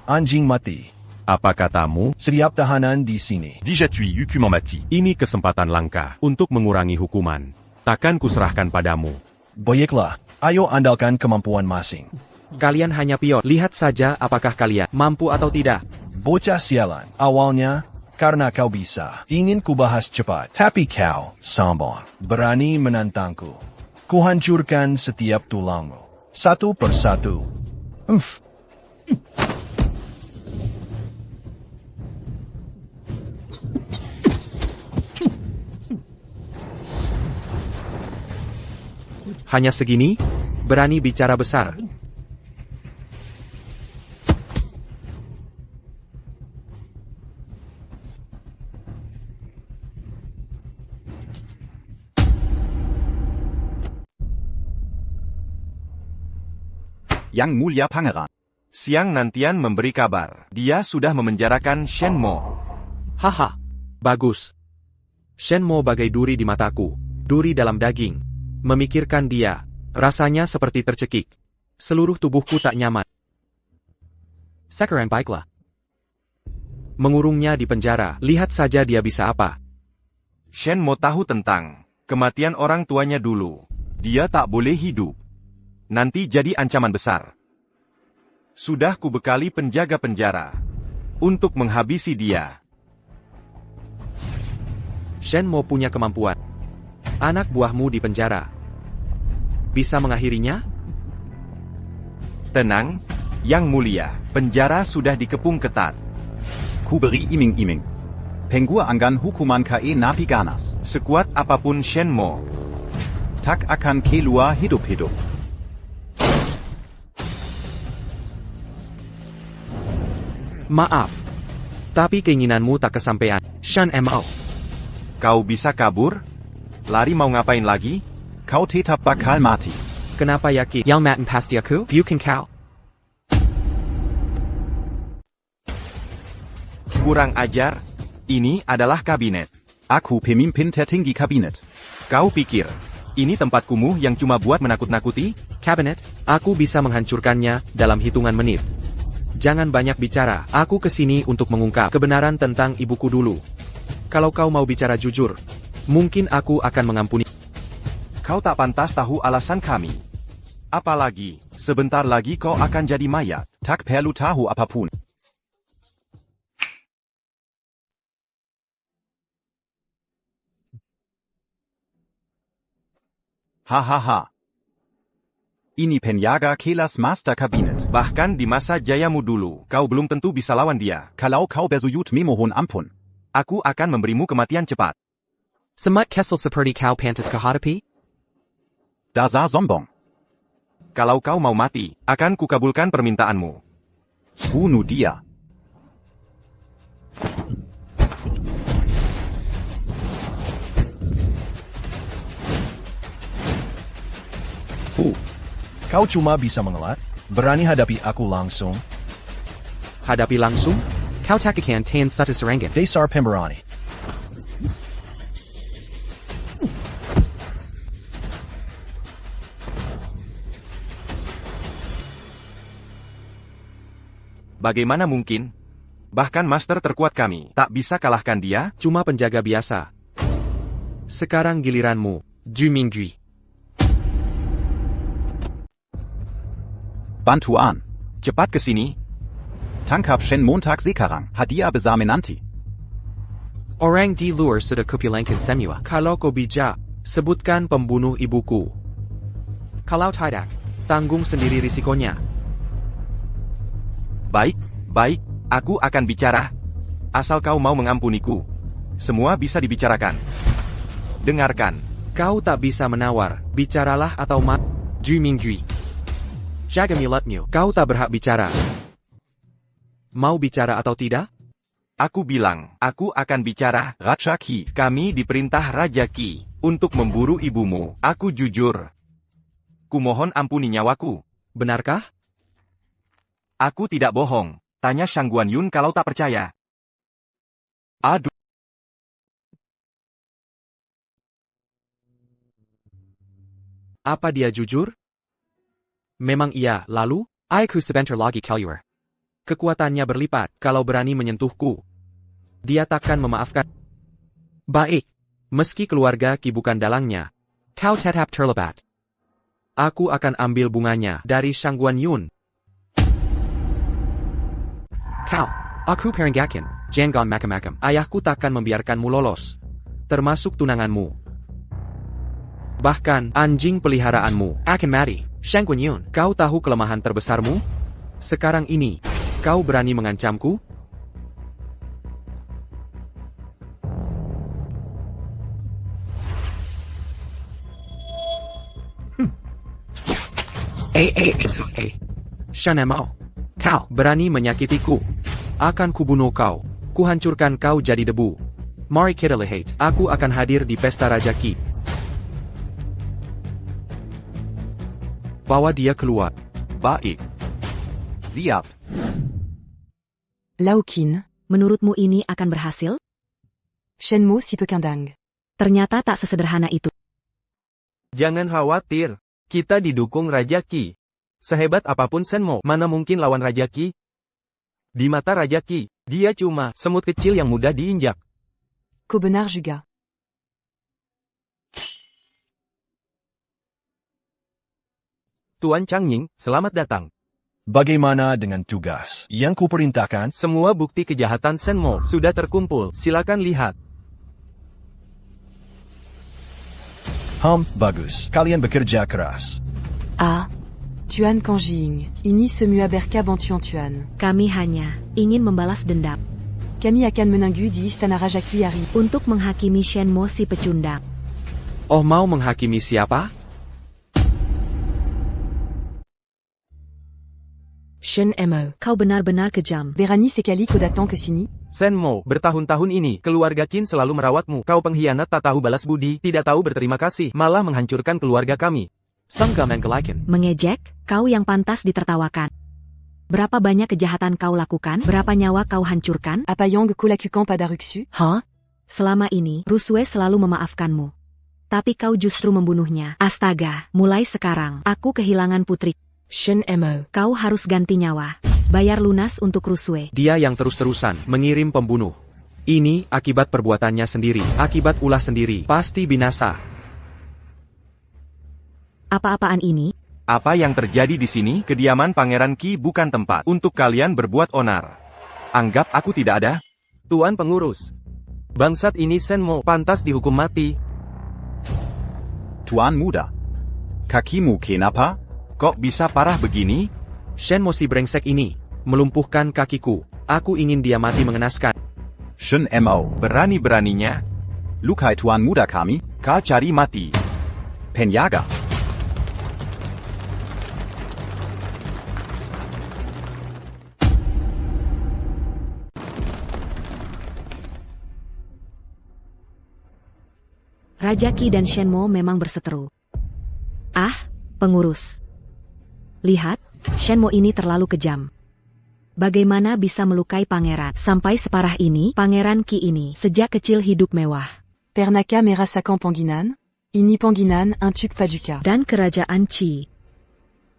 Anjing mati. Apa katamu? Setiap tahanan di sini. Dijatui hukuman mati. Ini kesempatan langka untuk mengurangi hukuman. Takkan kuserahkan padamu. Baiklah, ayo andalkan kemampuan masing. Kalian hanya pion. Lihat saja apakah kalian mampu atau tidak. Bocah sialan. Awalnya, karena kau bisa, ingin kubahas cepat. Tapi kau, sombong, berani menantangku. Kuhancurkan setiap tulangmu. Satu persatu. Hanya segini? Berani bicara besar. Yang Mulia Pangeran. Siang nantian memberi kabar. Dia sudah memenjarakan Shenmo. Haha. Bagus. Shenmo bagai duri di mataku. Duri dalam daging. Memikirkan dia. Rasanya seperti tercekik. Seluruh tubuhku tak nyaman. Sekarang baiklah. Mengurungnya di penjara. Lihat saja dia bisa apa. Shenmo tahu tentang kematian orang tuanya dulu. Dia tak boleh hidup. Nanti jadi ancaman besar. Sudah kubekali penjaga penjara untuk menghabisi dia. Shenmo punya kemampuan. Anak buahmu di penjara. Bisa mengakhirinya? Tenang, Yang Mulia. Penjara sudah dikepung ketat. Kuberi iming-iming. Penggua anggan hukuman KE napi ganas. Sekuat apapun Shenmo, tak akan keluar hidup-hidup. Maaf. Tapi keinginanmu tak kesampaian. Shen Mo. Kau bisa kabur? Lari mau ngapain lagi? Kau tetap bakal mati. Kenapa yakin? Yang matin pasti aku? Bukan kau. Kurang ajar. Ini adalah kabinet. Aku pemimpin tertinggi kabinet. Kau pikir ini tempat kumuh yang cuma buat menakut-nakuti? Kabinet, aku bisa menghancurkannya dalam hitungan menit. Jangan banyak bicara, aku kesini untuk mengungkap kebenaran tentang ibuku dulu. Kalau kau mau bicara jujur, mungkin aku akan mengampuni. Kau tak pantas tahu alasan kami. Apalagi, sebentar lagi kau akan jadi mayat. Tak perlu tahu apapun. Hahaha. Ini penjaga kelas Master Kabinet. Bahkan di masa jayamu dulu, kau belum tentu bisa lawan dia. Kalau kau bersujud memohon ampun, aku akan memberimu kematian cepat. Semut Kessel seperti kau pantas kehadapi? Dasar sombong. Kalau kau mau mati, akan kukabulkan permintaanmu. Bunuh dia. Kau cuma bisa mengelak? Berani hadapi aku langsung? Hadapi langsung? Kau tak akan tahan satu serangan. Dasar pemberani. Bagaimana mungkin? Bahkan master terkuat kami tak bisa kalahkan dia? Cuma penjaga biasa. Sekarang giliranmu, Du Minggui. Bantuan. Cepat ke sini. Tangkap Shen Montag sekarang. Hadiah besar menanti. Orang di luar sudah kupulangkan semua. Kalau kau bijak, sebutkan pembunuh ibuku. Kalau tidak, tanggung sendiri risikonya. Baik, baik, aku akan bicara. Asal kau mau mengampuniku. Semua bisa dibicarakan. Dengarkan. Kau tak bisa menawar, bicaralah atau mat. Du Minggui. Jaga mulutmu, kau tak berhak bicara. Mau bicara atau tidak? Aku bilang, aku akan bicara. Raja Qi. Kami diperintah Raja Qi untuk memburu ibumu. Aku jujur. Kumohon ampuni nyawaku. Benarkah? Aku tidak bohong. Tanya Shang Guanyun kalau tak percaya. Aduh. Apa dia jujur? Memang iya, lalu? Aku sebentar lagi keluar. Kekuatannya berlipat kalau berani menyentuhku. Dia takkan memaafkan. Baik. Meski keluarga Ki bukan dalangnya, kau tetap terlibat. Aku akan ambil bunganya dari Shang Guanyun. Kau, aku peringatkan, jangan macam-macam. Ayahku takkan membiarkanmu lolos. Termasuk tunanganmu. Bahkan, anjing peliharaanmu akan mati. Shang Guanyun, kau tahu kelemahan terbesarmu? Sekarang ini, kau berani mengancamku? Shanemo, kau berani menyakitiku. Akan kubunuh kau. Kuhancurkan kau jadi debu. Mari kita lihat. Aku akan hadir di pesta Raja Ki. Bawa dia keluar. Baik. Siap. Lao Qin, Menurutmu ini akan berhasil? Shenmo si peu qu'un dingue. Ternyata tak sesederhana itu. Jangan khawatir. Kita didukung Raja Ki. Sehebat apapun Shenmo, mana mungkin lawan Raja Ki? Di mata Raja Ki, dia cuma semut kecil yang mudah diinjak. Kobenar juga. Tuan Changying, selamat datang. Bagaimana dengan tugas yang kuperintahkan? Semua bukti kejahatan Shenmo sudah terkumpul, silakan lihat. Bagus. Kalian bekerja keras. Ah, Tuan Kangjing, ini semua berkat bantuan Tuan. Kami hanya ingin membalas dendam. Kami akan menunggu di Istana Raja Ki hari untuk menghakimi Shenmo si pecundang. Oh, mau menghakimi siapa? Shenmo, kau benar-benar kejam. Berani sekali kau datang ke sini? Shenmo, bertahun-tahun ini, keluarga Qin selalu merawatmu. Kau pengkhianat tak tahu balas budi, tidak tahu berterima kasih, malah menghancurkan keluarga kami. Mengejek, kau yang pantas ditertawakan. Berapa banyak kejahatan kau lakukan? Berapa nyawa kau hancurkan? Apa yang kau lakukan pada Ruxu? Selama ini, Rusue selalu memaafkanmu. Tapi kau justru membunuhnya. Astaga, mulai sekarang, aku kehilangan putri. Shenmo, kau harus ganti nyawa. Bayar lunas untuk Rusue. Dia yang terus-terusan mengirim pembunuh. Ini akibat perbuatannya sendiri, akibat ulah sendiri, pasti binasa. Apa-apaan ini? Apa yang terjadi di sini? Kediaman Pangeran Ki bukan tempat untuk kalian berbuat onar. Anggap aku tidak ada? Tuan pengurus. Bangsat ini Shenmo pantas dihukum mati. Tuan muda. Kakimu kenapa? Kok bisa parah begini? Shenmo si brengsek ini melumpuhkan kakiku. Aku ingin dia mati mengenaskan. Shenmo, berani-beraninya. Lukai tuan muda kami, kau cari mati. Penjaga. Raja Ki dan Shenmo memang berseteru. Pengurus. Lihat, Shenmo ini terlalu kejam. Bagaimana bisa melukai pangeran? Sampai separah ini, Pangeran Ki ini sejak kecil hidup mewah. Pernaka merasakan Panginan? Ini Panginan un truc pas du cas. Dan kerajaan Qi.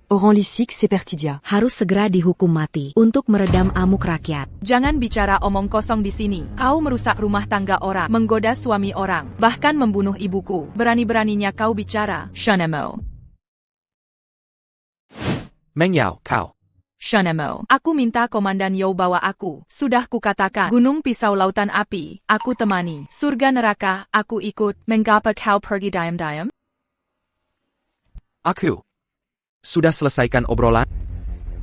Orang Lisik sepertidia. Harus segera dihukum mati untuk meredam amuk rakyat. Jangan bicara omong kosong di sini. Kau merusak rumah tangga orang, menggoda suami orang, bahkan membunuh ibuku. Berani-beraninya kau bicara, Shenmo. Meng Yao, kau. Shenmo, aku minta Komandan Yao bawa aku. Sudah kukatakan, Gunung Pisau Lautan Api, aku temani. Surga neraka, aku ikut. Mengapa kau pergi diam-diam? Aku sudah selesaikan obrolan?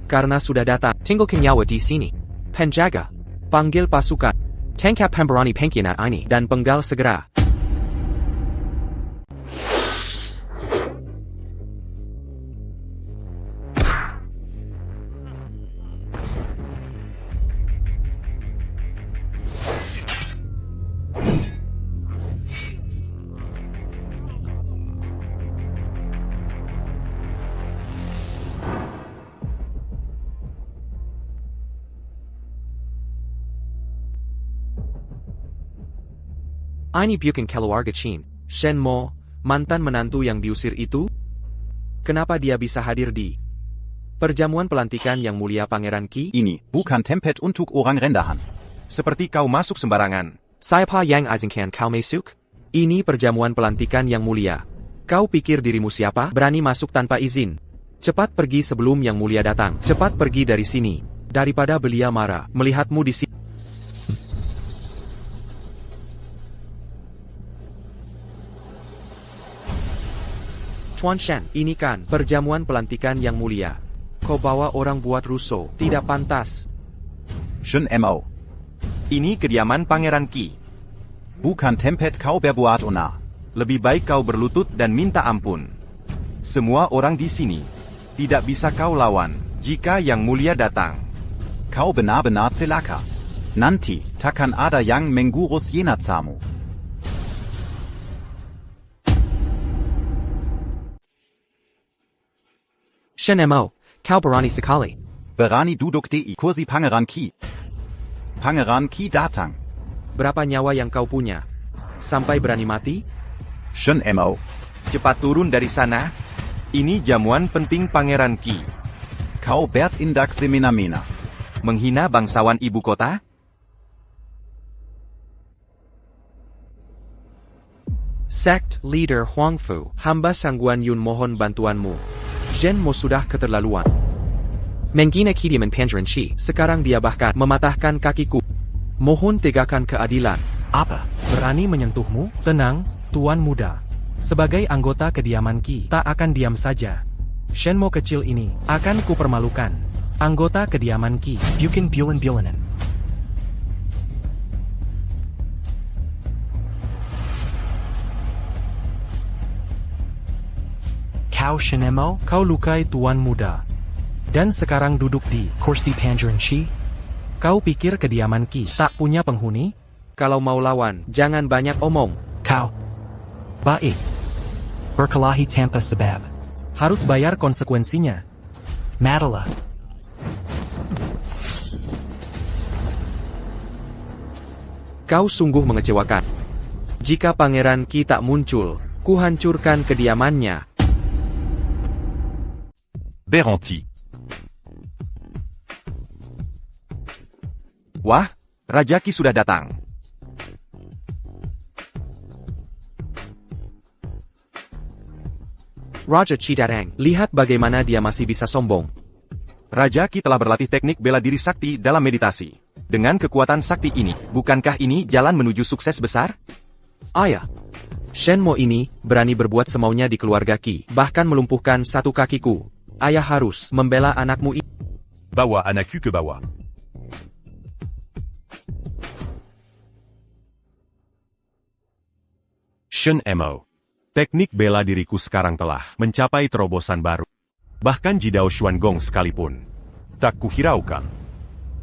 Karena sudah datang, tinggalkan nyawa di sini. Penjaga, panggil pasukan. Tangkap pemberani pengkhianat ini dan penggal segera. Ini bukan keluarga Qin. Shenmo, mantan menantu yang diusir itu? Kenapa dia bisa hadir di perjamuan pelantikan yang mulia Pangeran Qi? Ini bukan tempat untuk orang rendahan. Seperti kau masuk sembarangan. Siapa yang izinkan kau masuk? Ini perjamuan pelantikan yang mulia. Kau pikir dirimu siapa? Berani masuk tanpa izin. Cepat pergi sebelum yang mulia datang. Cepat pergi dari sini. Daripada belia marah melihatmu di sini. Tuan Shen, ini kan perjamuan pelantikan yang mulia. Kau bawa orang buat rusuh, tidak pantas. Shen Mo. Ini kediaman Pangeran Qi. Bukan tempat kau berbuat onar. Lebih baik kau berlutut dan minta ampun. Semua orang di sini tidak bisa kau lawan jika yang mulia datang. Kau benar-benar celaka. Nanti takkan ada yang mengurus jenazahmu. Shen Mo, kau berani sekali. Berani duduk di kursi Pangeran Qi. Pangeran Qi datang. Berapa nyawa yang kau punya? Sampai berani mati? Shen Mo. Cepat turun dari sana. Ini jamuan penting Pangeran Qi. Kau bertindak semena-mena. Menghina bangsawan ibu kota? Sect Leader Huang Fu, hamba Sangguan Yun mohon bantuanmu. Zhen Mo sudah keterlaluan. Menghina kediaman Pangeran Qi, sekarang dia bahkan mematahkan kakiku. Mohon tegakkan keadilan. Apa? Berani menyentuhmu? Tenang, Tuan Muda. Sebagai anggota kediaman Qi, tak akan diam saja. Shen Mo kecil ini akan kupermalukan. Anggota kediaman Qi, bukan bulan-bulanan. Kau Shen Mo, kau lukai Tuan Muda. Dan sekarang duduk di kursi Pangeran Qi. Kau pikir kediaman Qi tak punya penghuni? Kalau mau lawan, jangan banyak omong. Kau baik. Berkelahi tanpa sebab. Harus bayar konsekuensinya. Madalah. Kau sungguh mengecewakan. Jika Pangeran Qi tak muncul, kuhancurkan kediamannya. Beranti. Wah, Raja Qi sudah datang. Raja Qi datang, lihat bagaimana dia masih bisa sombong. Raja Qi telah berlatih teknik bela diri sakti dalam meditasi. Dengan kekuatan sakti ini, bukankah ini jalan menuju sukses besar? Ayah, Shen Mo ini berani berbuat semaunya di keluarga Qi, bahkan melumpuhkan satu kakiku. Ayah harus membela anakmu ini. Bawa anakku ke bawah. Shen Mo. Teknik bela diriku sekarang telah mencapai terobosan baru. Bahkan Jidao Xuangong sekalipun tak kuhiraukan.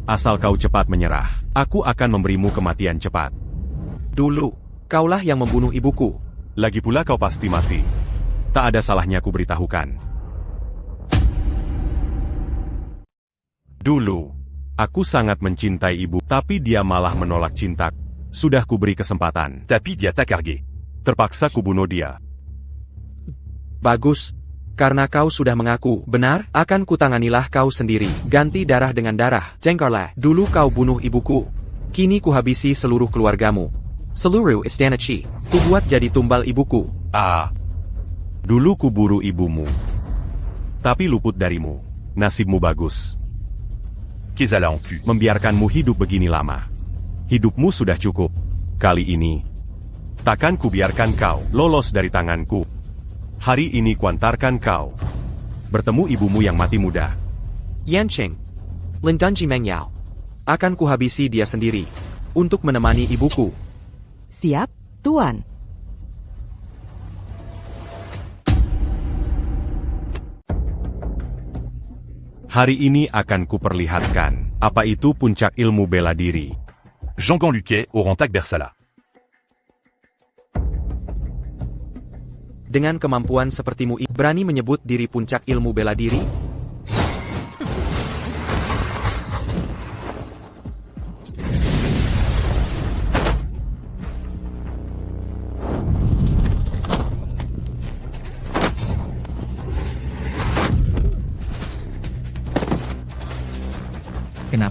Asal kau cepat menyerah, aku akan memberimu kematian cepat. Dulu, kaulah yang membunuh ibuku. Lagi pula kau pasti mati. Tak ada salahnya ku beritahukan. Dulu, aku sangat mencintai ibu, tapi dia malah menolak cinta. Sudah kuberi kesempatan. Tapi dia tak cargué. Terpaksa kubunuh dia. Bagus. Karena kau sudah mengaku, benar, akan kutanganilah kau sendiri. Ganti darah dengan darah. Jengkarlah, dulu kau bunuh ibuku. Kini kuhabisi seluruh keluargamu. Seluruh istana Qi, kubuat jadi tumbal ibuku. Dulu kuburu ibumu. Tapi luput darimu. Nasibmu bagus. Membiarkanmu hidup begini lama. Hidupmu sudah cukup. Kali ini, takkan kubiarkan kau lolos dari tanganku. Hari ini kuantarkan kau bertemu ibumu yang mati muda. Yanqing, Lindanji Mengyao. Akan kuhabisi dia sendiri. Untuk menemani ibuku. Siap, Tuan. Hari ini akan kuperlihatkan apa itu puncak ilmu bela diri. Zhonggang Luquet Orantak Bersala. Dengan kemampuan sepertimu, berani menyebut diri puncak ilmu bela diri?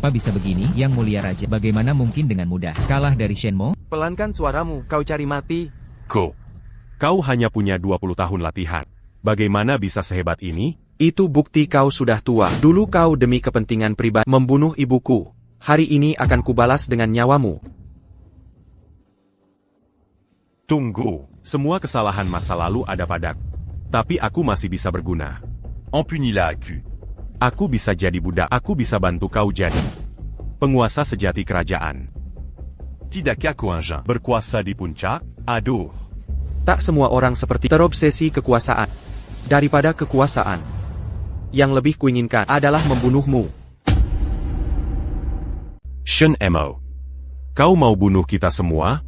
Apa bisa begini, Yang Mulia Raja? Bagaimana mungkin dengan mudah kalah dari Shenmo? Pelankan suaramu, kau cari mati. Kau hanya punya 20 tahun latihan. Bagaimana bisa sehebat ini? Itu bukti kau sudah tua. Dulu kau demi kepentingan pribadi membunuh ibuku. Hari ini akan kubalas dengan nyawamu. Tunggu, semua kesalahan masa lalu ada padaku. Tapi aku masih bisa berguna. Empunis-la, Aku. Aku bisa jadi budak, aku bisa bantu kau jadi penguasa sejati kerajaan. Tidak aku anjing. Berkuasa di puncak? Aduh. Tak semua orang seperti terobsesi kekuasaan. Daripada kekuasaan, yang lebih kuinginkan adalah membunuhmu. Shen Mo. Kau mau bunuh kita semua?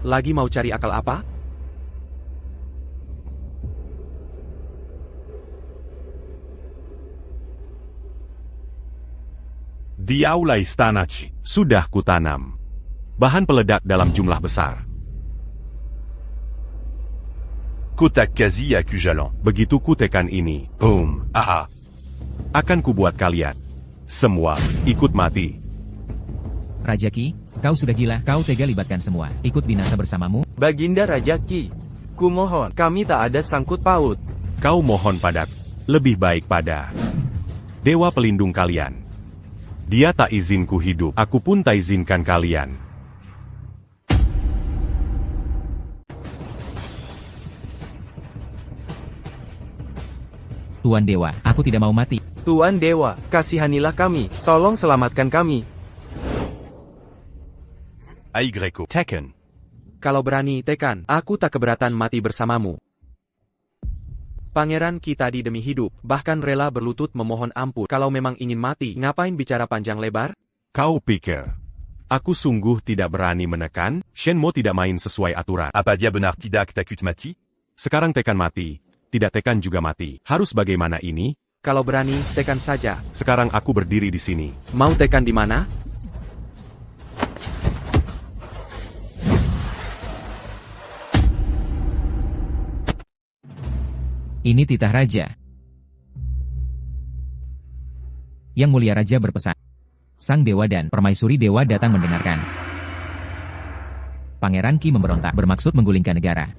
Lagi mau cari akal apa? Di aula istana Qi, sudah kutanam bahan peledak dalam jumlah besar. Kotak Kazi Aku jalan. Begitu kutekan ini, boom, aha. Akan kubuat kalian semua ikut mati. Raja Qi, kau sudah gila, kau tega libatkan semua, ikut binasa bersamamu? Baginda Raja Qi, kumohon, kami tak ada sangkut paut. Kau mohon padaku, lebih baik pada Dewa Pelindung kalian. Dia tak izinku hidup, aku pun tak izinkan kalian. Tuan Dewa, aku tidak mau mati. Tuan Dewa, kasihanilah kami, tolong selamatkan kami. Ai Greco. Tekken. Kalau berani, tekan, aku tak keberatan mati bersamamu. Pangeran Qi tadi demi hidup, bahkan rela berlutut memohon ampun. Kalau memang ingin mati, ngapain bicara panjang lebar? Kau pikir aku sungguh tidak berani menekan? Shenmo tidak main sesuai aturan. Apa dia benar tidak takut mati? Sekarang tekan mati, tidak tekan juga mati. Harus bagaimana ini? Kalau berani, tekan saja. Sekarang aku berdiri di sini. Mau tekan di mana? Ini titah raja. Yang Mulia Raja berpesan. Sang dewa dan permaisuri dewa datang mendengarkan. Pangeran Qi memberontak bermaksud menggulingkan negara.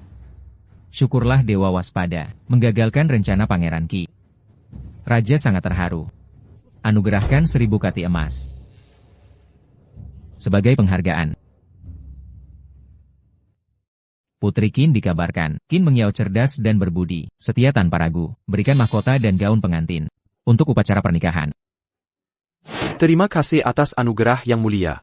Syukurlah dewa waspada, menggagalkan rencana Pangeran Qi. Raja sangat terharu. Anugerahkan 1000 kati emas. Sebagai penghargaan. Putri Qin dikabarkan, Qin mengiau cerdas dan berbudi, setia tanpa ragu, berikan mahkota dan gaun pengantin. Untuk upacara pernikahan. Terima kasih atas anugerah yang mulia.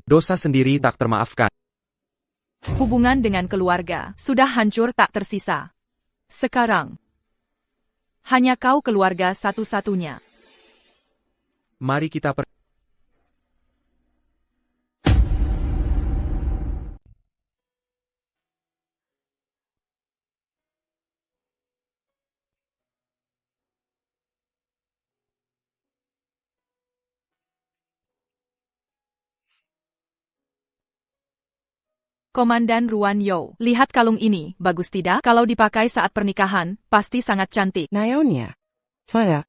Dosa sendiri tak termaafkan. Hubungan dengan keluarga sudah hancur tak tersisa. Sekarang, hanya kau keluarga satu-satunya. Mari kita Komandan Ruan Yo, lihat kalung ini, bagus tidak? Kalau dipakai saat pernikahan, pasti sangat cantik. Naonia. Voilà.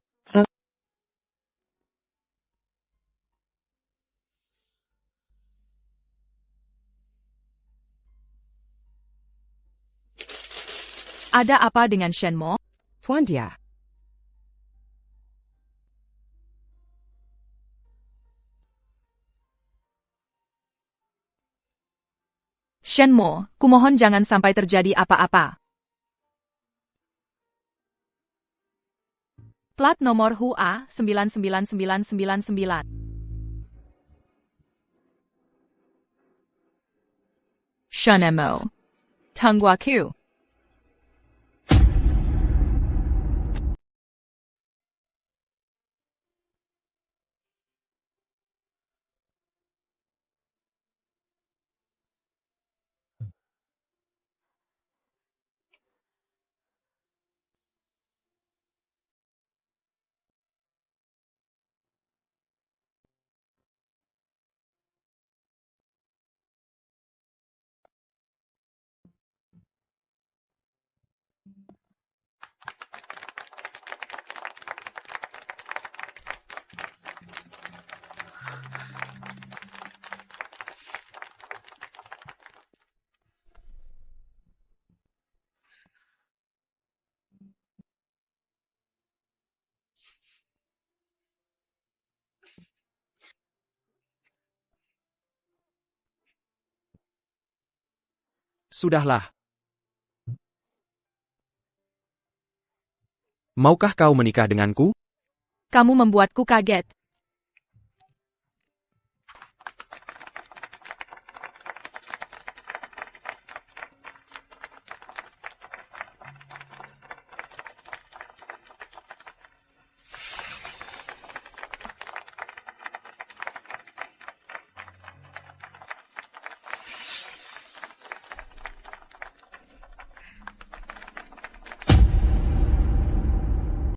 Ada apa dengan Shenmo? Tuan Dia. Shenmo, kumohon jangan sampai terjadi apa-apa. Plat nomor HUA 999999. Shenmo. Tungguaku. Sudahlah. Maukah kau menikah denganku? Kamu membuatku kaget.